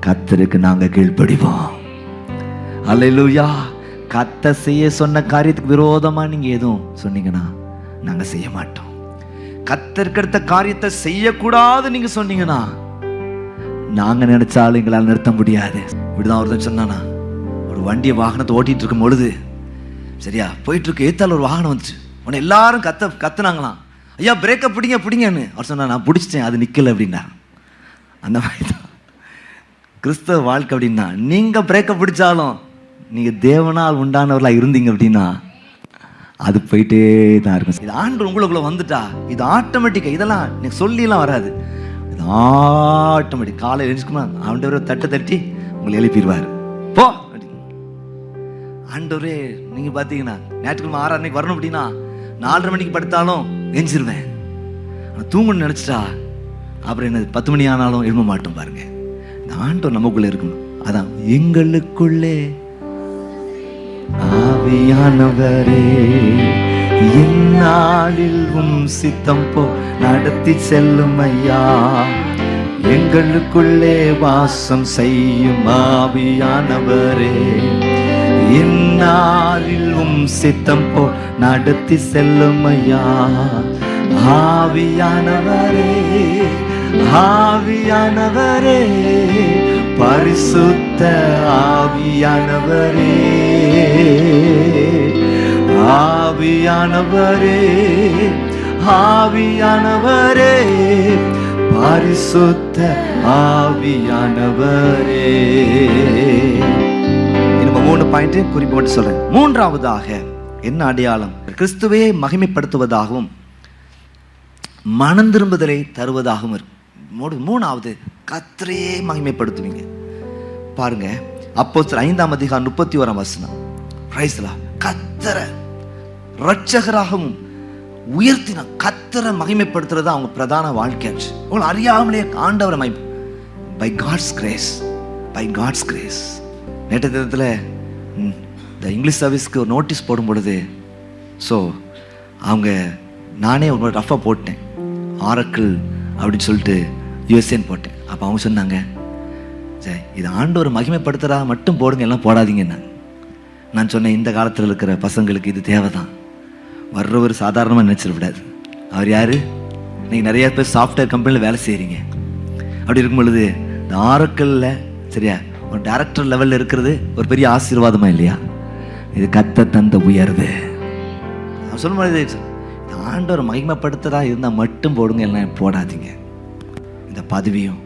கர்த்தருக்கு நாங்க கீழ்ப்படிவோம். அல்லேலூயா. கர்த்தர் செய்ய சொன்ன காரியத்துக்கு விரோதமா நீங்க எதுவும் சொன்னீங்கன்னா நாங்க செய்ய மாட்டோம். கர்த்தருக்கு அடுத்த காரியத்தை செய்யக்கூடாது நீங்க சொன்னீங்கன்னா நாங்க நினைச்சாலும் எங்களால் நிறுத்த முடியாது. இப்படிதான் ஒருத்தன் சொன்னானா, ஒரு வண்டியை வாகனத்தை ஓட்டிட்டு இருக்கும் பொழுது சரியா போயிட்டு இருக்கு, ஏத்தால ஒரு வாகனம் வந்துச்சு. உடனே எல்லாரும் கத்துனாங்களாம், ஐயா பிரேக்கை பிடிங்க பிடிங்கன்னு. அவர் சொன்னா, நான் பிடிச்சிட்டேன், அது நிக்கல அப்படின்னா. அந்த மாதிரி தான் கிறிஸ்தவ வாழ்க்கை. அப்படின்னா நீங்க பிரேக்கை பிடிச்சாலும் நீங்க தேவனால் உண்டானவர்களா இருந்தீங்க அப்படின்னா அது போயிட்டே தான் இருக்கும். இது ஆண்டு உங்களுக்குள்ள வந்துட்டா இது ஆட்டோமேட்டிக்கா, இதெல்லாம் நீங்க சொல்லிலாம் வராது, இது ஆட்டோமேட்டிக். காலையில் எழுச்சுக்கணும், ஆண்டவரை தட்டு தட்டி உங்களை எழுப்பிடுவாரு. போ ஆண்டவரே. நீங்க பாத்தீங்கன்னா ஞாயிற்றுக்கிழமை 6 அன்னைக்கு வரணும் அப்படின்னா 4:30 மணிக்கு படுத்தாலும் எஞ்சிருவேன். தூங்கணும்னு நினைச்சிட்டா அப்புறம் என்ன 10 மணி ஆனாலும் எழும்ப மாட்டோம். பாருங்க, இந்த ஆண்டவர் நமக்குள்ள இருக்கணும். அதான் எங்களுக்குள்ளே ஆவியானவரே இந்நாளில் உம் சித்தம் போ நடத்தி செல்லும் ஐயா. எங்களுக்குள்ளே வாசம் செய்யும் ஆவியானவரே இந்நாளில் உம் சித்தம் போ நடத்தி செல்லும் ஐயா. ஆவியானவரே ஆவியானவரே பரிசுத்த ஆவியானவரே ஆவியானவரே ஆவியானவரே பரிசுத்த ஆவியானவரே. நம்ம 3 பாயிண்ட் குறிப்பு மட்டும் சொல்றேன். 3ஆவதாக என்ன அடையாளம்? கிறிஸ்துவே மகிமைப்படுத்துவதாகவும் மனம் திரும்புதலை தருவதாகவும் இருக்கும். 3ஆவது கர்த்தரையே மகிமைப்படுத்துவீங்க. பாருங்க, அப்போஸ்தலர் 5ஆம் அதிகாரம் 31ஆம் வசனம். Praise the Lord. கர்த்தரை இரட்சகராகவும் உயர்த்தின கர்த்தரை மகிமைப்படுத்துறது அவங்க பிரதான வாழ்க்கையாச்சு. உங்களை அறியாமலே ஆண்டவரை by God's grace, by God's grace. நேற்று தினத்தில் இந்த இங்கிலீஷ் சர்வீஸ்க்கு ஒரு நோட்டீஸ் போடும் பொழுது ஸோ அவங்க நானே ஒரு ரஃபாக போட்டேன், ஆரக்கிள் அப்படின்னு சொல்லிட்டு யூஎஸ்ஏன்னு போட்டேன். அப்போ அவங்க சொன்னாங்க, சரி இது ஆண்டவர் மகிமைப்படுத்துகிறா மட்டும் போடுங்க, எல்லாம் போடாதீங்கன்னு. நான் சொன்னேன், இந்த காலத்தில் இருக்கிற பசங்களுக்கு இது தேவை தான். வர்றவர் சாதாரணமாக நினச்சிடக்கூடாது. அவர் யார்? நீங்கள் நிறையா பேர் சாஃப்ட்வேர் கம்பெனியில் வேலை செய்கிறீங்க. அப்படி இருக்கும் பொழுது இந்த ஆரக்கிளில் சரியா ஒரு டைரக்டர் லெவலில் இருக்கிறது ஒரு பெரிய ஆசீர்வாதமா இல்லையா? இது கத்த தந்த உயர்வு. சொல்லும் பொழுது இந்த ஆண்டவர் மகிமைப்படுத்துகிறா இருந்தால் மட்டும் போடுங்க, எல்லாம் போடாதீங்க. இந்த பதவியும்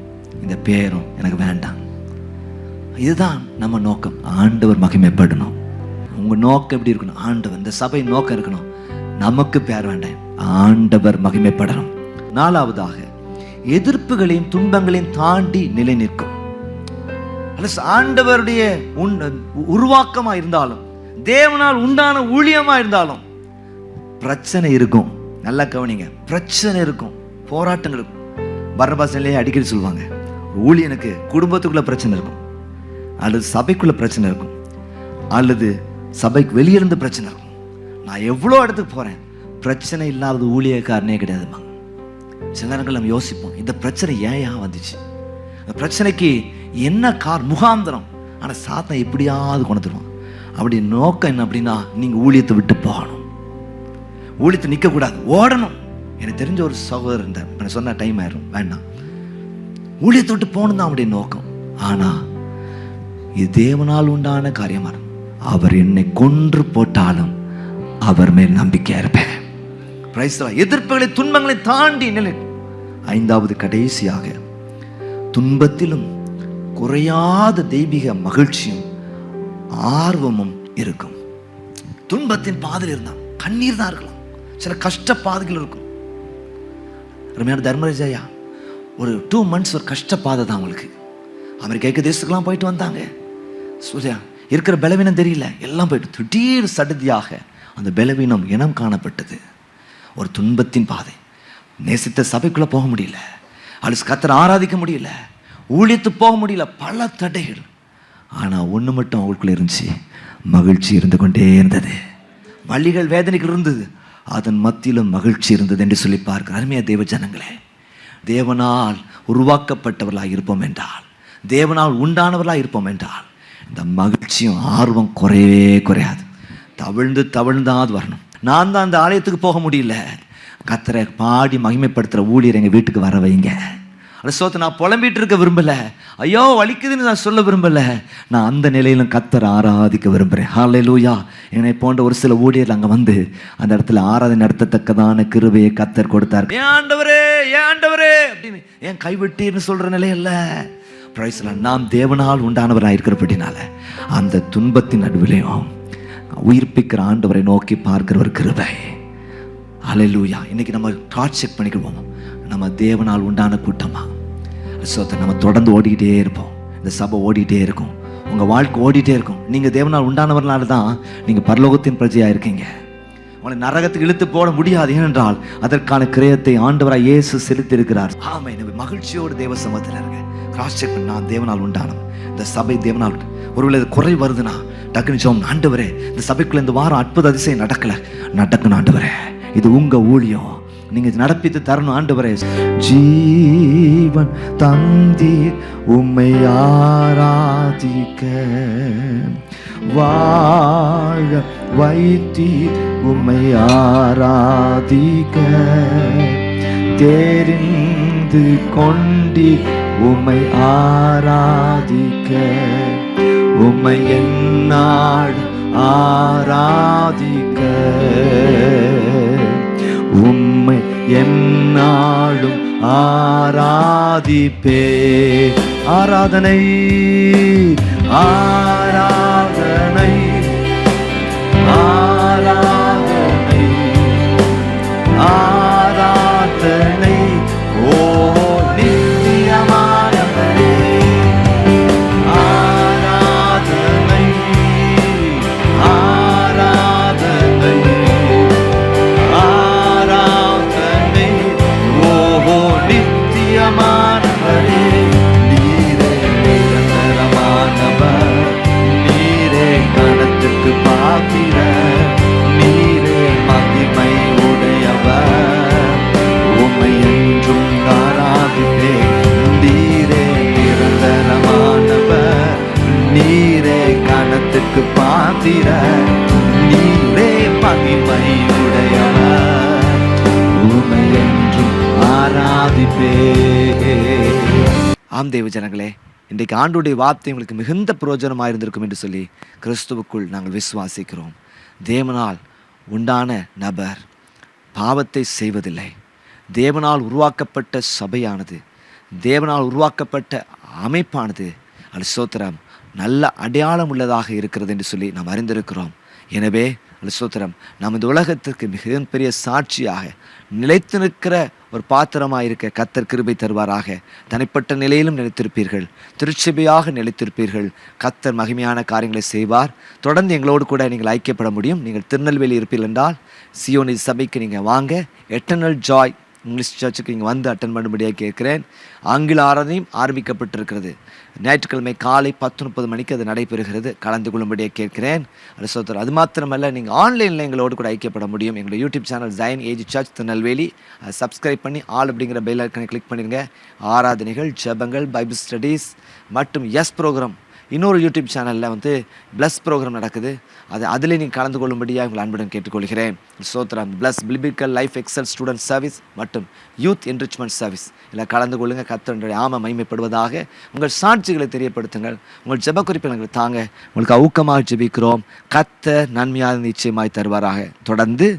இந்த பேரும் எனக்கு வேண்டாம். இதுதான் நம்ம நோக்கம், ஆண்டவர் மகிமைப்படணும். உங்கள் நோக்கம் எப்படி இருக்கணும்? ஆண்டவர், இந்த சபை நோக்கம் இருக்கணும், நமக்கு பேர் வேண்டாம், ஆண்டவர் மகிமைப்படணும். 4வதாக, எதிர்ப்புகளையும் துன்பங்களையும் தாண்டி நிலை நிற்கும். ஆண்டவருடைய உருவாக்கமா இருந்தாலும், தேவனால் உண்டான ஊழியமா இருந்தாலும் பிரச்சனை இருக்கும். நல்லா கவனிங்க, பிரச்சனை இருக்கும், போராட்டங்கள் இருக்கும். பர்னபாஸ் நிலையை அடிக்கடி சொல்லுவாங்க, ஊழியனுக்கு குடும்பத்துக்குள்ள பிரச்சனை இருக்கும், அல்லது சபைக்குள்ள பிரச்சனை இருக்கும், அல்லது சபைக்கு வெளியிருந்து பிரச்சனை இருக்கும். நான் எவ்வளோ இடத்துக்கு போறேன், பிரச்சனை இல்லாத ஊழியக்காரனே கிடையாதுமா. சில நேரங்கள் நம்ம யோசிப்போம், இந்த பிரச்சனை ஏன் வந்துச்சு, இந்த பிரச்சனைக்கு என்ன முகாந்திரம். ஆனால் சாத்தான் எப்படியாவது கொண்டுருவான். அப்படி நோக்கம் என்ன அப்படின்னா, நீங்கள் ஊழியத்தை விட்டு போகணும், ஊழியத்தை நிற்கக்கூடாது, ஓடணும். எனக்கு தெரிஞ்ச ஒரு சகோதரர் இருந்தார், நான் சொன்ன டைம் ஆயிரும் வேண்டாம், ஊழியத்தை விட்டு போகணும் தான் அவருடைய நோக்கம். ஆனால் இது தேவனால் உண்டான காரியமாக இருக்கும். அவர் என்னை கொன்று போட்டாலும் அவர் மேல் நம்பிக்கையா இருப்பேன். எதிர்ப்புகளை துன்பங்களை தாண்டி நிலை. 5வது கடைசியாக, துன்பத்திலும் குறையாத தெய்வீக மகிழ்ச்சியும் ஆர்வமும் இருக்கும். துன்பத்தின் பாதையில் இருந்தால் கண்ணீர் தான் இருக்கலாம், சில கஷ்ட பாதைகள் இருக்கும். ரம்யான தர்மராஜா ஒரு 2 months ஒரு கஷ்ட பாதை தான் அவங்களுக்கு. அமெரிக்கா தேசத்துக்கெல்லாம் போயிட்டு வந்தாங்க. இருக்கிற பலவீனம் தெரியல, எல்லாம் போயிட்டு திடீர் சடுதியாக அந்த பலவீனம் இனம் காணப்பட்டது. ஒரு துன்பத்தின் பாதை. நேசித்த சபைக்குள்ள போக முடியல, அழுது கர்த்தரை ஆராதிக்க முடியல, ஊழியத்துக்கு போக முடியல, பல தடைகள். ஆனால் ஒன்று மட்டும் அவங்களுக்குள்ள இருந்துச்சு, மகிழ்ச்சி இருந்து கொண்டே இருந்தது. வலிகள் வேதனைகள் இருந்தது, அதன் மத்தியிலும் மகிழ்ச்சி இருந்தது என்று சொல்லி பார்க்க. அருமையா தேவ ஜனங்களே, தேவனால் உருவாக்கப்பட்டவர்களாக இருப்போம் என்றால், தேவனால் உண்டானவர்களாக இருப்போம் என்றால், இந்த மகிழ்ச்சியும் ஆர்வம் குறையவே குறையாது. தவிழ்ந்தாது வரணும். நான் தான் அந்த ஆலயத்துக்கு போக முடியல, கர்த்தரை பாடி மகிமைப்படுத்துகிற ஊழியர் எங்கள் வீட்டுக்கு வர வைங்க. அது சோத்து நான் புலம்பிட்டு இருக்க விரும்பலை, ஐயோ வலிக்குதுன்னு நான் சொல்ல விரும்பலை, நான் அந்த நிலையிலும் கர்த்தரை ஆராதிக்க விரும்புகிறேன். ஹல்லேலூயா. என்னை போன்ற ஒரு சில ஊழியர்கள் அங்கே வந்து அந்த இடத்துல ஆராதனை நடத்தத்தக்கதான கிருபையை கர்த்தர் கொடுத்தார். ஏன் ஆண்டவரே அப்படின்னு ஏன் கைவிட்டீர்னு சொல்கிற நிலை இல்லை. நாம் தேவனால் உண்டானவராக இருக்கிறபடினால அந்த துன்பத்தின் நடுவிலையும் உயிர்ப்பிக்கிற ஆண்டவரை நோக்கி பார்க்கிற ஒரு கிருபை. ஹல்லேலூயா. இன்னைக்கு நம்ம காட் செக் பண்ணிக்குவோம், நம்ம தேவனால் உண்டான கூட்டமா? நம்ம தொடர்ந்து ஓடிக்கிட்டே இருப்போம், இந்த சபை ஓடிக்கிட்டே இருக்கும், உங்கள் வாழ்க்கை ஓடிட்டே இருக்கும். நீங்கள் தேவனால் உண்டானவர்களால தான் நீங்கள் பரலோகத்தின் பிரஜையாக இருக்கீங்க. உங்களை நரகத்துக்கு இழுத்து போட முடியாது, ஏனென்றால் அதற்கான கிரயத்தை ஆண்டவராக இயேசு செலுத்தி இருக்கிறார். ஆமா, மகிழ்ச்சியோடு தேவ சமூகத்தில் இருங்க. கிராஸ் செக் பண்ண, நான் தேவனால் உண்டானவன், இந்த சபை தேவனால். ஒருவேளை இது குறை வருதுன்னா டக்குனு ஜெபம், ஆண்டவரே இந்த சபைக்குள்ள இந்த வாரம் அற்புத அதிசயம் நடக்கணும் ஆண்டவரே, இது உங்க ஊழியம், நீங்க நடப்பித்து தரணும் ஆண்டவரே. ஜீவன் தந்தீர் உம்மை ஆராதிக்க, வாழ வைத்தீர் உம்மை ஆராதிக்க, தெரிந்து கொண்டி உம்மை ஆராதிக்க, உம்மை என்னாடு ஆராதிக்க, உம்மை என்னாடும் ஆராதிப்பே. ஆராதனை ஆராதனை ஆராதனை ஆராதனை ஓ நித்தியமானவரே, ஆராதனை ஆராதனை ஆராதனை ஓஹோ நித்தியமானவரே, நீரே நிரந்தரமானவர், ஆம் தேவ ஜனங்களே, இன்றைக்கு ஆண்டுடைய வார்த்தை உங்களுக்கு மிகுந்த பிரயோஜனமாக இருந்திருக்கும் என்று சொல்லி கிறிஸ்துவுக்குள் நாங்கள் விசுவாசிக்கிறோம். தேவனால் உண்டான நபர் பாவத்தை செய்வதில்லை. தேவனால் உருவாக்கப்பட்ட சபையானது, தேவனால் உருவாக்கப்பட்ட அமைப்பானது அது ஸ்தோத்திரம் நல்ல அடையாளம் உள்ளதாக இருக்கிறது என்று சொல்லி நாம் அறிந்திருக்கிறோம். எனவே ஸ்தோத்திரம் நாம் இந்த உலகத்திற்கு மிகப்பெரிய சாட்சியாக நிலைத்து நிற்கிற ஒரு பாத்திரமாக இருக்க கர்த்தர் கிருபை தருவாராக. தனிப்பட்ட நிலையிலும் நிலைத்திருப்பீர்கள், திருச்சபையாக நிலைத்திருப்பீர்கள். கர்த்தர் மகிமையான காரியங்களை செய்வார். தொடர்ந்து எங்களோடு கூட நீங்கள் ஐக்கியப்பட முடியும். நீங்கள் திருநெல்வேலி இருப்பீர்கள் என்றால் சியோனி சபைக்கு நீங்கள் வாங்க. எட்டர்னல் ஜாய் இங்கிலீஷ் சர்ச்சுக்கு இங்கே வந்து அட்டன் பண்ணும்படியாக கேட்குறேன். ஆங்கில ஆராதனையும் ஆரம்பிக்கப்பட்டிருக்கிறது. ஞாயிற்றுக்கிழமை காலை 10:30 மணிக்கு அது நடைபெறுகிறது. கலந்து கொள்ளும்படியாக கேட்கிறேன். அது மாத்திரமல்ல, நீங்கள் ஆன்லைனில் எங்களோடு கூட ஐக்கியப்பட முடியும். எங்களுடைய யூடியூப் சேனல் ஜைன் ஏஜ் சர்ச் திருநெல்வேலி, அதை சப்ஸ்கிரைப் பண்ணி ஆல் அப்படிங்கிற பெல் ஐக்கனை கிளிக் பண்ணிடுங்க. ஆராதனைகள், ஜெபங்கள், பைபிள் ஸ்டடீஸ் மற்றும் எஸ் ப்ரோக்ராம், இன்னொரு யூடியூப் சேனலில் வந்து ப்ளஸ் ப்ரோக்ராம் நடக்குது. அதில் நீங்கள் கலந்து கொள்ளும்படியாக உங்கள் அன்புடன் கேட்டுக்கொள்கிறேன். ஸ்தோத்திரம். Plus biblical life excel student service மற்றும் யூத் என்ரிச்மெண்ட் சர்வீஸ் இதில் கலந்து கொள்ளுங்கள். கர்த்தருடைய நாமம் மகிமைப்படுவதாக. உங்கள் சாட்சிகளை தெரியப்படுத்துங்கள். உங்கள் ஜெப குறிப்புகள் எங்களுக்கு தாங்க. உங்களுக்கு ஊக்கமாக ஜெபிக்கிறோம். கர்த்தர் நன்மையாக நிச்சயமாய் தருவாராக. தொடர்ந்து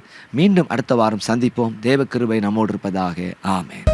மீண்டும் அடுத்த வாரம் சந்திப்போம். தேவ கிருபை நம்மோடு இருப்பதாக. ஆமென்.